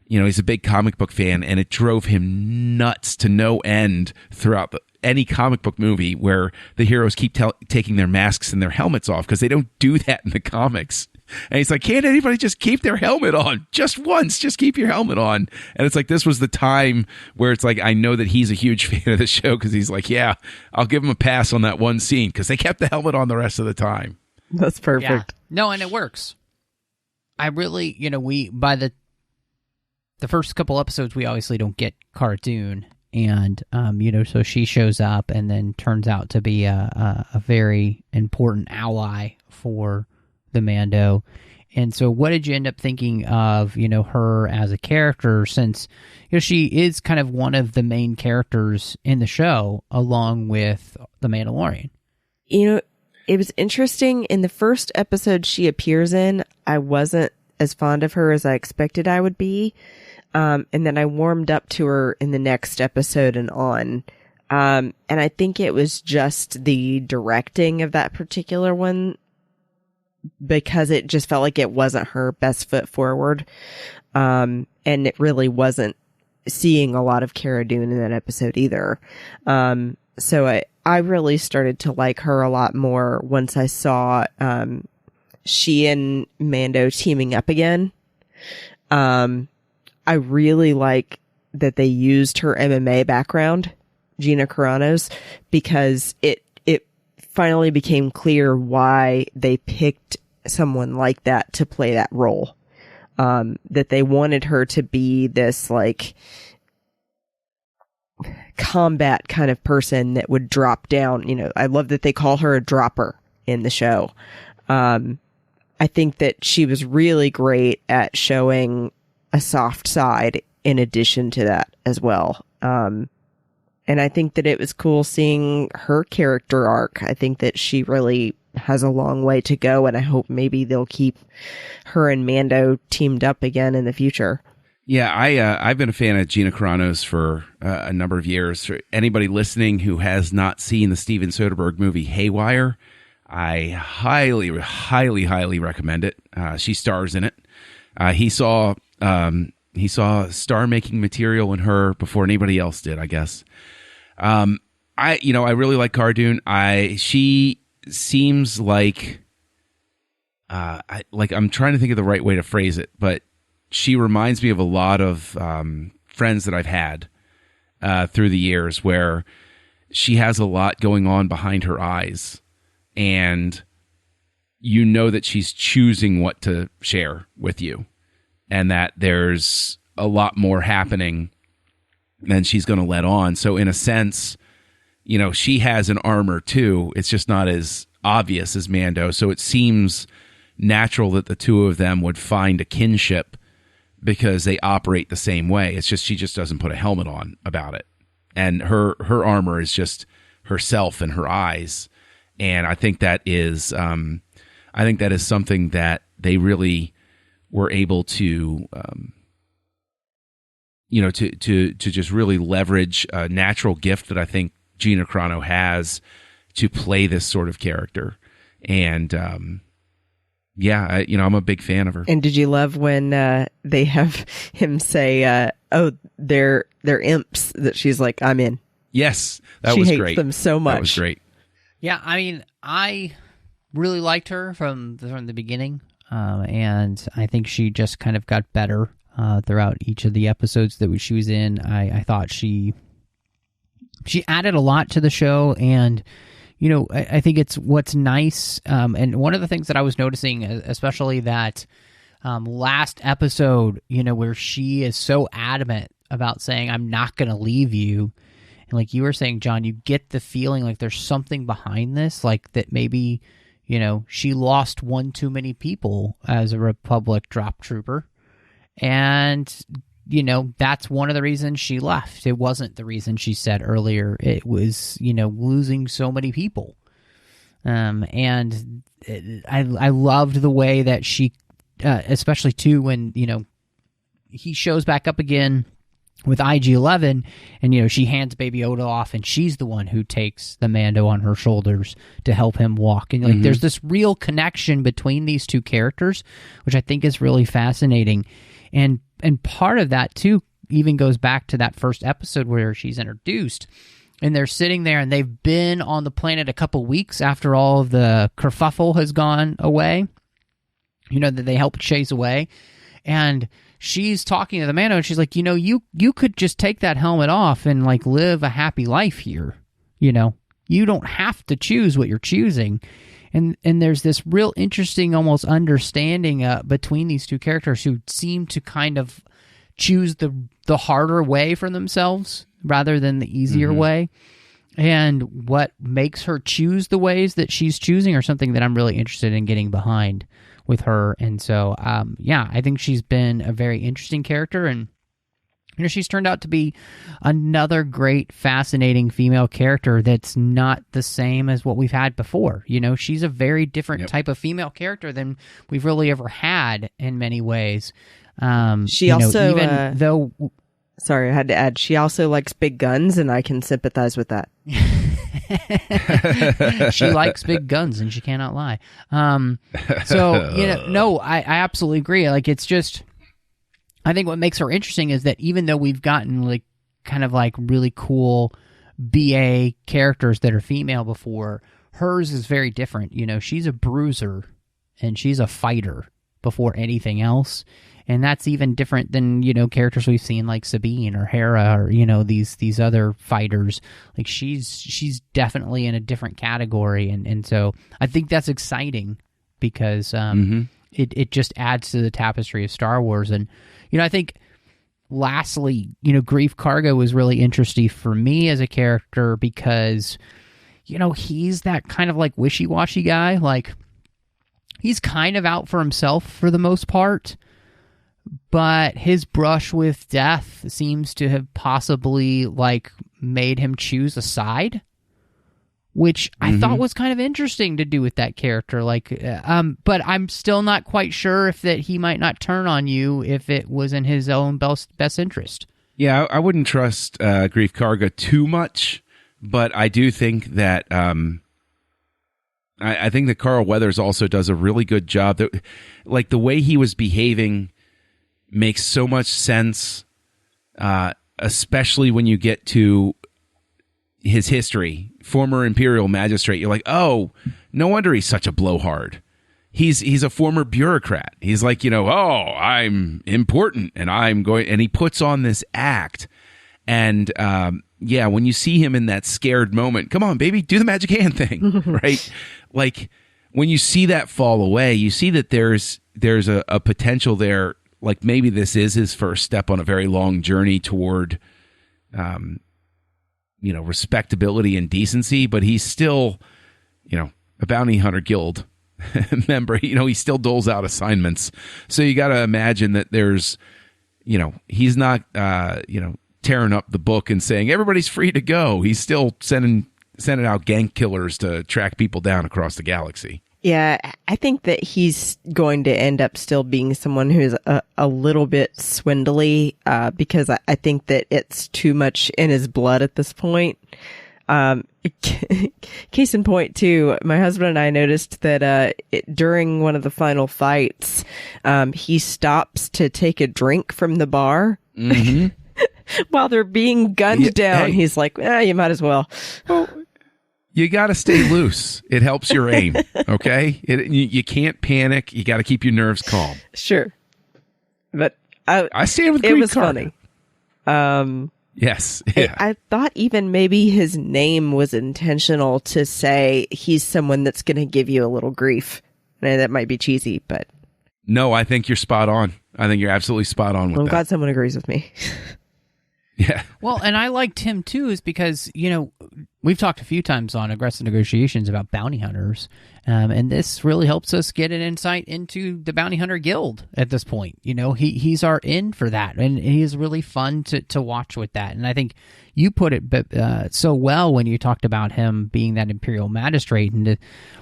he's a big comic book fan, and it drove him nuts to no end throughout any comic book movie where the heroes keep taking their masks and their helmets off, because they don't do that in the comics. And he's like, can't anybody just keep their helmet on? Just once, just keep your helmet on. And it's like, this was the time where it's like, I know that he's a huge fan of the show, because he's like, yeah, I'll give him a pass on that one scene, because they kept the helmet on the rest of the time. That's perfect. Yeah. No, and it works. I really, we, by the first couple episodes, we obviously don't get Cara Dune. And, so she shows up and then turns out to be a very important ally for the Mando. And so what did you end up thinking of, her as a character, since, she is kind of one of the main characters in the show, along with the Mandalorian? It was interesting. In the first episode she appears in, I wasn't as fond of her as I expected I would be. And then I warmed up to her in the next episode and on. And I think it was just the directing of that particular one, because it just felt like it wasn't her best foot forward. And it really wasn't seeing a lot of Cara Dune in that episode either. So I really started to like her a lot more once I saw, she and Mando teaming up again. I really like that they used her MMA background, Gina Carano's, because it finally became clear why they picked someone like that to play that role. That they wanted her to be this like combat kind of person that would drop down. I love that they call her a dropper in the show. I think that she was really great at showing a soft side in addition to that as well. And I think that it was cool seeing her character arc. I think that she really has a long way to go, and I hope maybe they'll keep her and Mando teamed up again in the future. Yeah, I've been a fan of Gina Carano's for a number of years. For anybody listening who has not seen the Steven Soderbergh movie Haywire, I highly, highly, highly recommend it. She stars in it. He saw star-making material in her before anybody else did, I guess. I really like Cara Dune. She seems like, I'm trying to think of the right way to phrase it, but she reminds me of a lot of friends that I've had through the years, where she has a lot going on behind her eyes, and that she's choosing what to share with you, and that there's a lot more happening than she's going to let on. So in a sense, she has an armor too. It's just not as obvious as Mando. So it seems natural that the two of them would find a kinship, because they operate the same way. It's just, she just doesn't put a helmet on about it. And her armor is just herself and her eyes. And I think that is something that they really were able to, to just really leverage a natural gift that I think Gina Carano has to play this sort of character. And, I'm a big fan of her. And did you love when they have him say, they're imps, that she's like, I'm in? Yes, that was great. She hates them so much. That was great. Yeah, I mean, I really liked her from the beginning, and I think she just kind of got better throughout each of the episodes that she was in. I thought she added a lot to the show, and I think it's what's nice. And one of the things that I was noticing, especially that last episode, where she is so adamant about saying, I'm not going to leave you. And like you were saying, John, you get the feeling like there's something behind this, like that maybe, she lost one too many people as a Republic drop trooper. And that's one of the reasons she left. It wasn't the reason she said earlier. It was, losing so many people. And I loved the way that she, especially too, when, he shows back up again with IG-11, and she hands Baby Yoda off, and she's the one who takes the Mando on her shoulders to help him walk. And there's this real connection between these two characters, which I think is really fascinating. And part of that too even goes back to that first episode where she's introduced, and they're sitting there, and they've been on the planet a couple weeks after all of the kerfuffle has gone away. That they helped chase away, and she's talking to the Mando, and she's like, you could just take that helmet off and live a happy life here. You don't have to choose what you're choosing. And there's this real interesting almost understanding between these two characters who seem to kind of choose the harder way for themselves rather than the easier way. And what makes her choose the ways that she's choosing are something that I'm really interested in getting behind with her. And so, I think she's been a very interesting character, and she's turned out to be another great, fascinating female character that's not the same as what we've had before. She's a very different type of female character than we've really ever had in many ways. She also, sorry, I had to add, she also likes big guns, and I can sympathize with that. She likes big guns, and she cannot lie. No, I absolutely agree. It's just, I think what makes her interesting is that even though we've gotten kind of really cool BA characters that are female before, hers is very different. She's a bruiser and she's a fighter before anything else. And that's even different than, characters we've seen like Sabine or Hera or, these other fighters. She's definitely in a different category. And so I think that's exciting because it just adds to the tapestry of Star Wars. And, I think lastly, Greef Karga was really interesting for me as a character because, he's that kind of wishy-washy guy. He's kind of out for himself for the most part. But his brush with death seems to have possibly made him choose a side, which I thought was kind of interesting to do with that character. But I'm still not quite sure if that he might not turn on you if it was in his own best interest. Yeah, I wouldn't trust Greef Karga too much, but I do think that I think that Carl Weathers also does a really good job. That the way he was behaving makes so much sense, especially when you get to his history. Former Imperial magistrate, you're like, oh, no wonder he's such a blowhard. He's a former bureaucrat. He's I'm important, and I'm going, and he puts on this act. And when you see him in that scared moment, come on, baby, do the magic hand thing, right? When you see that fall away, you see that there's a potential there. Maybe this is his first step on a very long journey toward, respectability and decency, but he's still, a bounty hunter guild member. He still doles out assignments. So you got to imagine that there's, he's not, tearing up the book and saying everybody's free to go. He's still sending out gank killers to track people down across the galaxy. Yeah, I think that he's going to end up still being someone who's a little bit swindly because I think that it's too much in his blood at this point. Case in point, too, my husband and I noticed that during one of the final fights, he stops to take a drink from the bar. While they're being gunned down. Hey. He's like, you might as well. You got to stay loose. It helps your aim, okay? You can't panic. You got to keep your nerves calm. Sure. But I stand with Greef. It was Karga. Funny. Yes. Yeah. I thought even maybe his name was intentional to say he's someone that's going to give you a little grief. And that might be cheesy, but... No, I think you're spot on. I think you're absolutely spot on with that. I'm glad someone agrees with me. Yeah. Well, and I liked him too is because, we've talked a few times on Aggressive Negotiations about bounty hunters, and this really helps us get an insight into the Bounty Hunter Guild at this point. He's our in for that, and he's really fun to watch with that. And I think you put it so well when you talked about him being that Imperial magistrate, and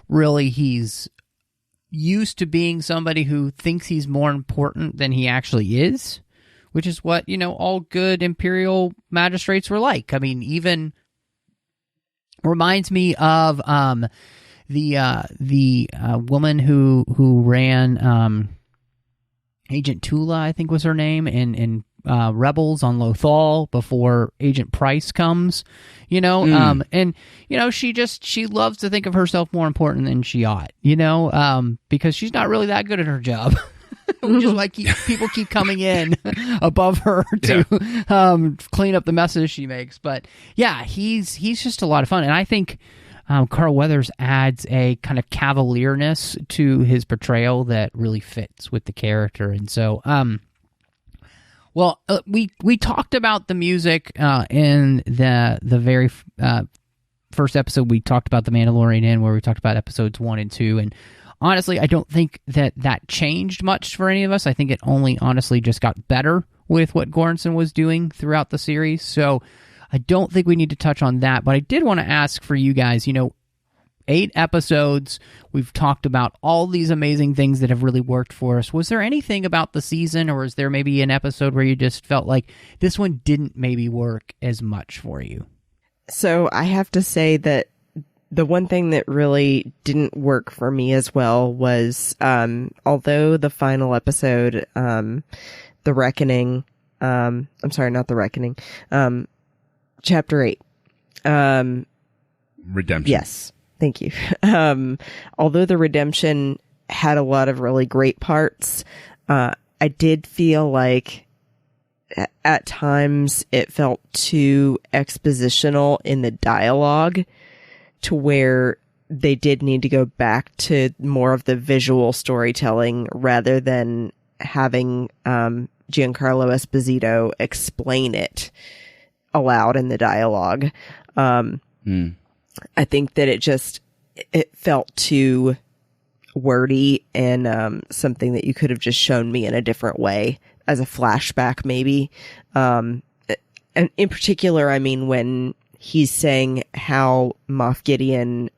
really he's used to being somebody who thinks he's more important than he actually is, which is what, all good Imperial magistrates were like. I mean, even reminds me of the woman who ran Agent Tula, I think was her name, in Rebels on Lothal before Agent Price comes, and she loves to think of herself more important than she ought, because she's not really that good at her job. Which is why people keep coming in above her to clean up the messes she makes. But yeah, he's just a lot of fun, and I think Carl Weathers adds a kind of cavalierness to his portrayal that really fits with the character, and so. Well, we talked about the music in the very first episode. We talked about the Mandalorian in where we talked about episodes 1 and 2, and honestly, I don't think that changed much for any of us. I think it only honestly just got better with what Göransson was doing throughout the series. So I don't think we need to touch on that. But I did want to ask for you guys, 8 episodes, we've talked about all these amazing things that have really worked for us. Was there anything about the season, or is there maybe an episode where you just felt like this one didn't maybe work as much for you? So I have to say that the one thing that really didn't work for me as well was, although the final episode, The Reckoning, I'm sorry, not The Reckoning, Chapter 8. Redemption. Yes. Thank you. Although the redemption had a lot of really great parts, I did feel like at times it felt too expositional in the dialogue to where they did need to go back to more of the visual storytelling rather than having Giancarlo Esposito explain it aloud in the dialogue. I think that it felt too wordy and something that you could have just shown me in a different way as a flashback, maybe. And in particular, I mean, when he's saying how Moff Gideon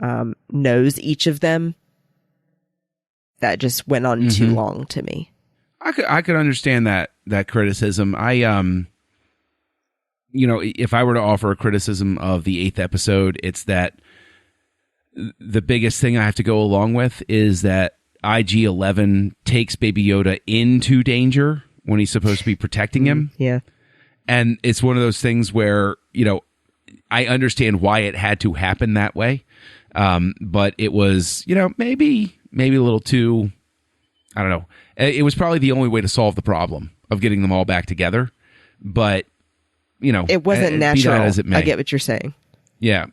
knows each of them, that just went on too long to me. I could understand that criticism. If I were to offer a criticism of the 8th episode, it's that the biggest thing I have to go along with is that IG-11 takes Baby Yoda into danger when he's supposed to be protecting him. Yeah. And it's one of those things where, I understand why it had to happen that way. But it was, maybe a little too, I don't know. It was probably the only way to solve the problem of getting them all back together. But, it wasn't natural. As it may. I get what you're saying. Yeah.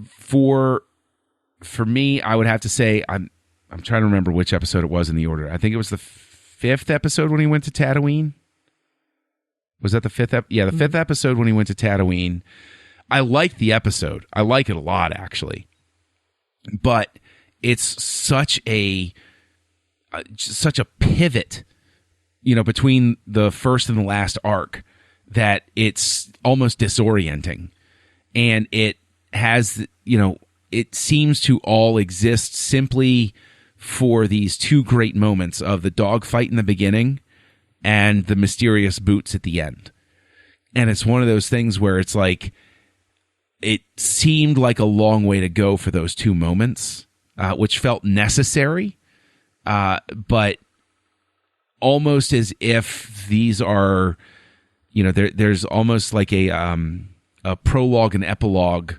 For me, I would have to say I'm trying to remember which episode it was in the order. I think it was the 5th episode when he went to Tatooine. Was that the 5th? The 5th episode when he went to Tatooine. I like the episode. I like it a lot, actually. But it's such a pivot, between the first and the last arc that it's almost disorienting. And it has, it seems to all exist simply for these 2 great moments of the dogfight in the beginning and the mysterious boots at the end. And it's one of those things where it's like, it seemed like a long way to go for those 2 moments, which felt necessary, but almost as if these are, there's almost like a prologue and epilogue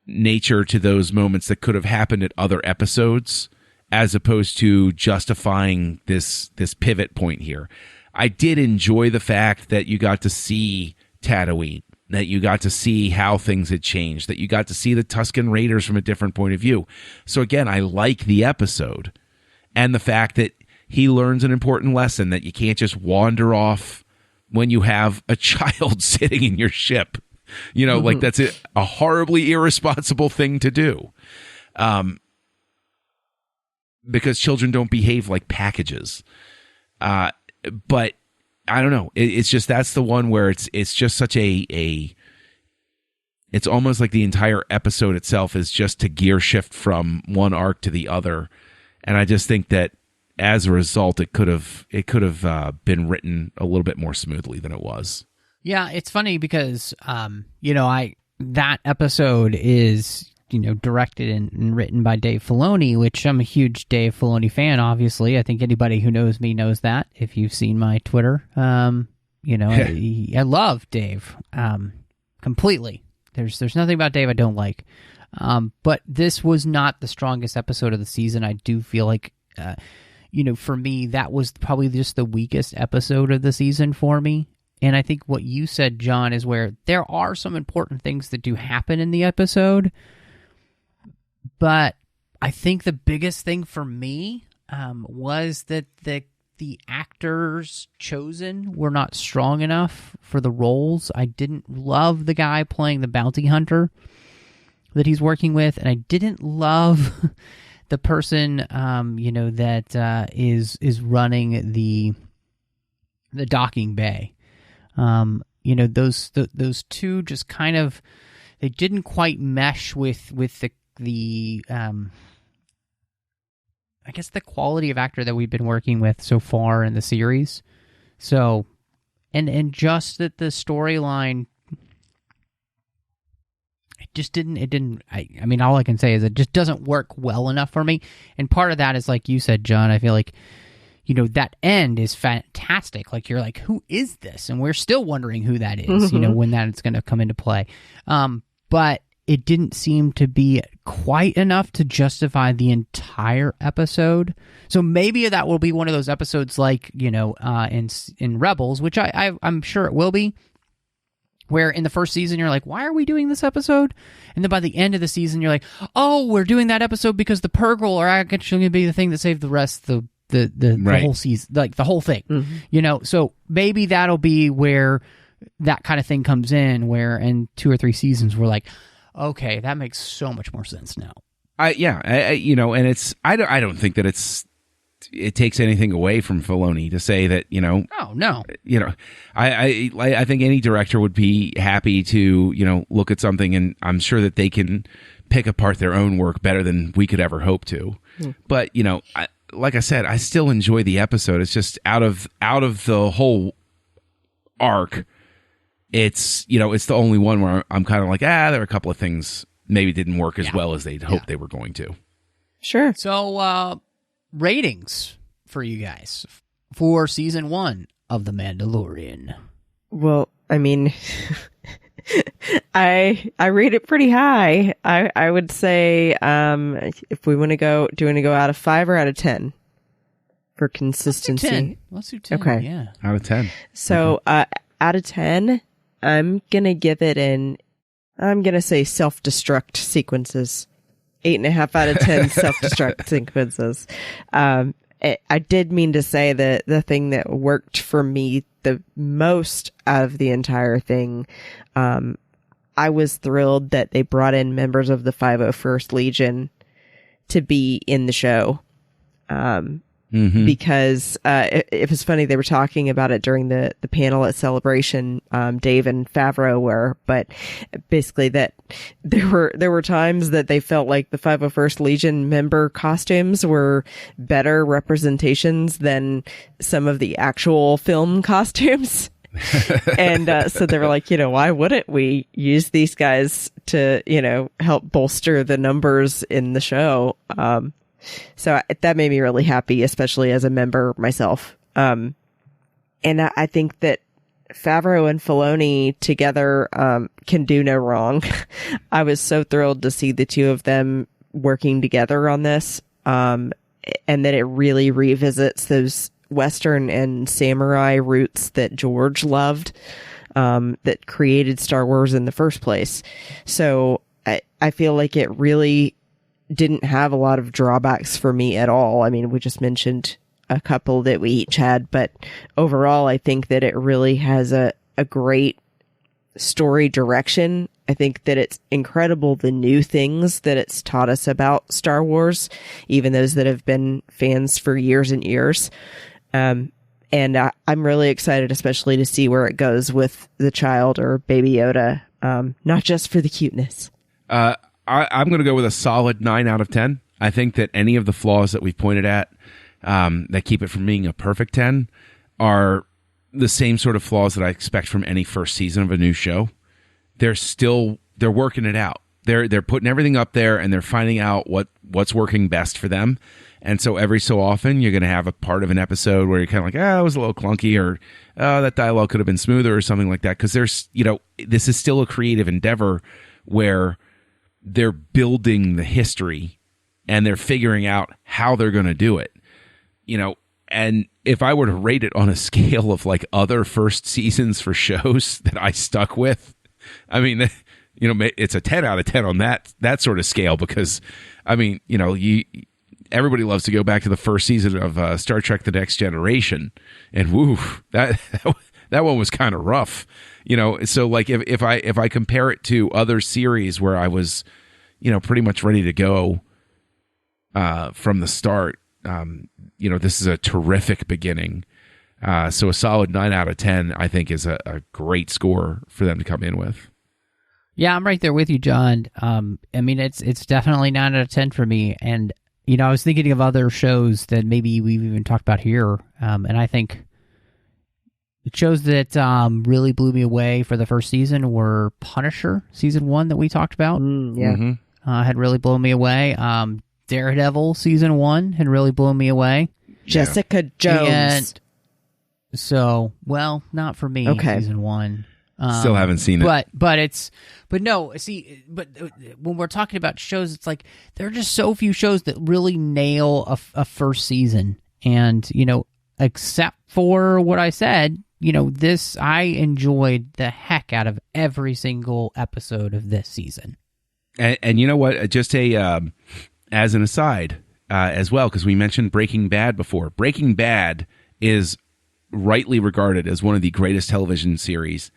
nature to those moments that could have happened at other episodes, as opposed to justifying this pivot point here. I did enjoy the fact that you got to see Tatooine, that you got to see how things had changed, that you got to see the Tusken Raiders from a different point of view. So again, I like the episode and the fact that he learns an important lesson that you can't just wander off when you have a child sitting in your ship. Like that's a horribly irresponsible thing to do. Because children don't behave like packages. But I don't know. It's just, that's the one where it's just such it's almost like the entire episode itself is just to gear shift from one arc to the other. And I just think that as a result, it could have been written a little bit more smoothly than it was. Yeah, it's funny because that episode is directed and written by Dave Filoni, which I'm a huge Dave Filoni fan. Obviously, I think anybody who knows me knows that. If you've seen my Twitter, I love Dave completely. There's nothing about Dave I don't like. But this was not the strongest episode of the season. I do feel like, for me, that was probably just the weakest episode of the season for me. And I think what you said, John, is where there are some important things that do happen in the episode. But I think the biggest thing for me was that the actors chosen were not strong enough for the roles. I didn't love the guy playing the bounty hunter that he's working with, and I didn't love the person, that is running the docking bay. Those two just kind of, they didn't quite mesh with the I guess the quality of actor that we've been working with so far in the series. So, and just that the storyline, I mean, all I can say is it just doesn't work well enough for me. And part of that is, like you said, John, I feel like, that end is fantastic. Like, you're like, who is this? And we're still wondering who that is, when that's going to come into play. But it didn't seem to be quite enough to justify the entire episode. So maybe that will be one of those episodes like, in Rebels, which I'm sure it will be, where in the first season you're like, why are we doing this episode? And then by the end of the season you're like, oh, we're doing that episode because the Purgle are actually going to be the thing that saved the rest of the whole season, like the whole thing. So maybe that'll be where that kind of thing comes in, where in 2 or 3 seasons we're like, okay, that makes so much more sense now. And it's I don't think that it takes anything away from Filoni to say that, Oh, no. I think any director would be happy to, look at something, and I'm sure that they can pick apart their own work better than we could ever hope to. But, like I said, I still enjoy the episode. It's just out of the whole arc, it's the only one where I'm kind of like, there are a couple of things maybe didn't work as well as they'd hoped they were going to. Sure. So, ratings for you guys for season 1 of The Mandalorian. Well, I mean, I rate it pretty high. I would say, if we want to go, do you want to go out of 5 or out of 10 for consistency? Let's do 10. Okay. Yeah. Out of 10. So, out of 10, I'm going to give it I'm going to say self-destruct sequences. 8.5 out of 10 self-destruct sequences. I did mean to say that the thing that worked for me the most out of the entire thing, I was thrilled that they brought in members of the 501st Legion to be in the show. Because it was funny, they were talking about it during the panel at Celebration, Dave and Favreau were, but basically that there were times that they felt like the 501st Legion member costumes were better representations than some of the actual film costumes. And so they were like, why wouldn't we use these guys to, help bolster the numbers in the show? So that made me really happy, especially as a member myself. And I think that Favreau and Filoni together can do no wrong. I was so thrilled to see the two of them working together on this, and that it really revisits those Western and samurai roots that George loved, that created Star Wars in the first place. So I feel like it really didn't have a lot of drawbacks for me at all. I mean, we just mentioned a couple that we each had, but overall, I think that it really has a great story direction. I think that it's incredible the new things that it's taught us about Star Wars, even those that have been fans for years and years. And I'm really excited, especially to see where it goes with the child or Baby Yoda, not just for the cuteness. I'm going to go with a solid 9 out of 10. I think that any of the flaws that we've pointed at that keep it from being a perfect 10 are the same sort of flaws that I expect from any first season of a new show. They're working it out. They're putting everything up there, and they're finding out what's working best for them. And so every so often, you're going to have a part of an episode where you're kind of like, it was a little clunky, or that dialogue could have been smoother, or something like that. Because there's, this is still a creative endeavor where they're building the history and they're figuring out how they're going to do it. And if I were to rate it on a scale of like other first seasons for shows that I stuck with, I mean, it's a 10 out of 10 on that sort of scale, because, I mean, everybody loves to go back to the first season of Star Trek: The Next Generation, and woo, that one was kind of rough, So like if I compare it to other series where I was, pretty much ready to go from the start, this is a terrific beginning. So a solid 9 out of 10, I think, is a great score for them to come in with. Yeah, I'm right there with you, John. I mean, it's definitely 9 out of 10 for me. And, I was thinking of other shows that maybe we've even talked about here. And I think the shows that really blew me away for the first season were Punisher, season 1 that we talked about. Had really blown me away. Daredevil, season 1 had really blown me away. Jessica Jones. And so, well, not for me, season 1. Still haven't seen it. But when we're talking about shows, it's like there are just so few shows that really nail a first season. And, except for what I said, I enjoyed the heck out of every single episode of this season. And you know what? Just as an aside as well, because we mentioned Breaking Bad before. Breaking Bad is rightly regarded as one of the greatest television series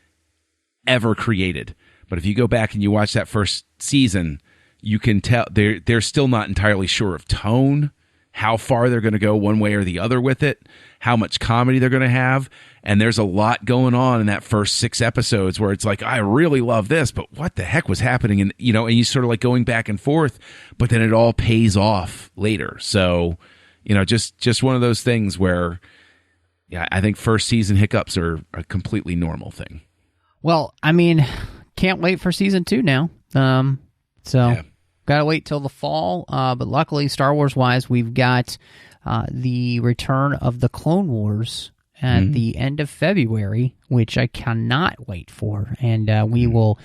ever created. But if you go back and you watch that first season, you can tell they're still not entirely sure of tone, how far they're going to go one way or the other with it, how much comedy they're going to have. And there's a lot going on in that first 6 episodes where it's like, I really love this, but what the heck was happening? And, and you sort of like going back and forth, but then it all pays off later. So, just one of those things where, yeah, I think first season hiccups are a completely normal thing. Well, I mean, can't wait for season 2 now. Gotta wait till the fall. But luckily, Star Wars wise, we've got the return of the Clone Wars at the end of February, which I cannot wait for. And we will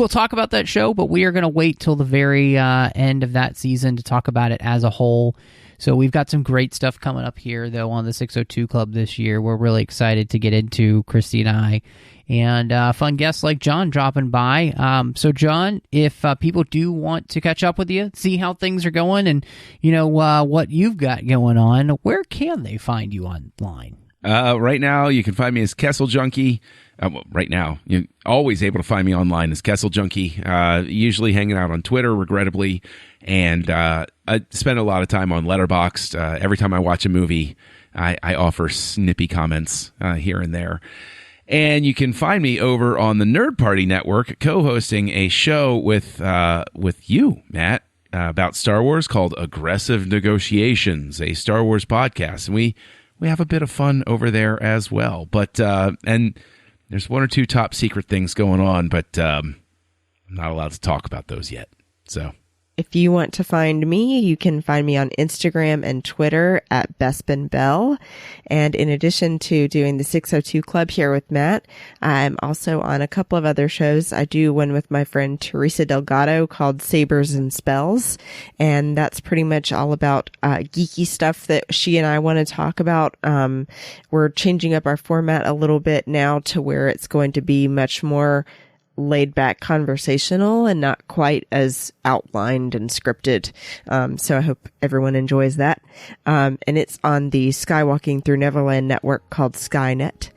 talk about that show, but we are going to wait till the very end of that season to talk about it as a whole. So we've got some great stuff coming up here, though, on the 602 Club this year. We're really excited to get into, Christy and I, and fun guests like John dropping by. So, John, if people do want to catch up with you, see how things are going, and what you've got going on, where can they find you online? Right now, you can find me as Kessel Junkie. Right now, you're always able to find me online as Kessel Junkie. Usually hanging out on Twitter, regrettably, and I spend a lot of time on Letterboxd. Every time I watch a movie, I offer snippy comments here and there. And you can find me over on the Nerd Party Network, co-hosting a show with you, Matt, about Star Wars called Aggressive Negotiations, a Star Wars podcast. And we have a bit of fun over there as well. But and there's one or two top secret things going on, but I'm not allowed to talk about those yet. So if you want to find me, you can find me on Instagram and Twitter at Bespin Bell. And in addition to doing the 602 Club here with Matt, I'm also on a couple of other shows. I do one with my friend Teresa Delgado called Sabers and Spells. And that's pretty much all about geeky stuff that she and I want to talk about. We're changing up our format a little bit now to where it's going to be much more laid back conversational and not quite as outlined and scripted. So I hope everyone enjoys that. And it's on the Skywalking Through Neverland network called Skynet.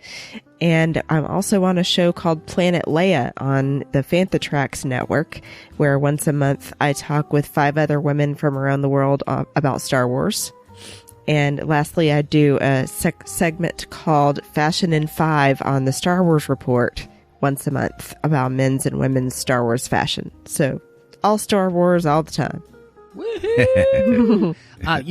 And I'm also on a show called Planet Leia on the Fantatrax network, where once a month I talk with 5 other women from around the world about Star Wars. And lastly, I do a segment called Fashion in 5 on the Star Wars Report once a month about men's and women's Star Wars fashion. So all Star Wars all the time. You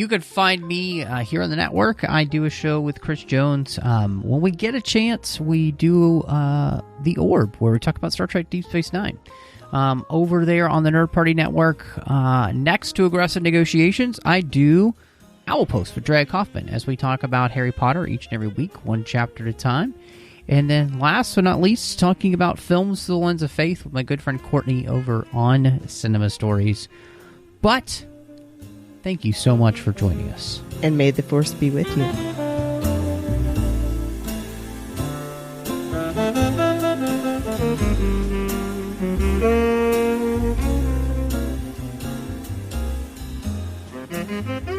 can find me here on the network. I do a show with Chris Jones. When we get a chance, we do The Orb, where we talk about Star Trek Deep Space Nine. Over there on the Nerd Party Network, next to Aggressive Negotiations, I do Owl Post with Drag Kaufman, as we talk about Harry Potter each and every week, one chapter at a time. And then last but not least, talking about films through the lens of faith with my good friend Courtney over on Cinema Stories. But thank you so much for joining us. And may the Force be with you. Mm-hmm.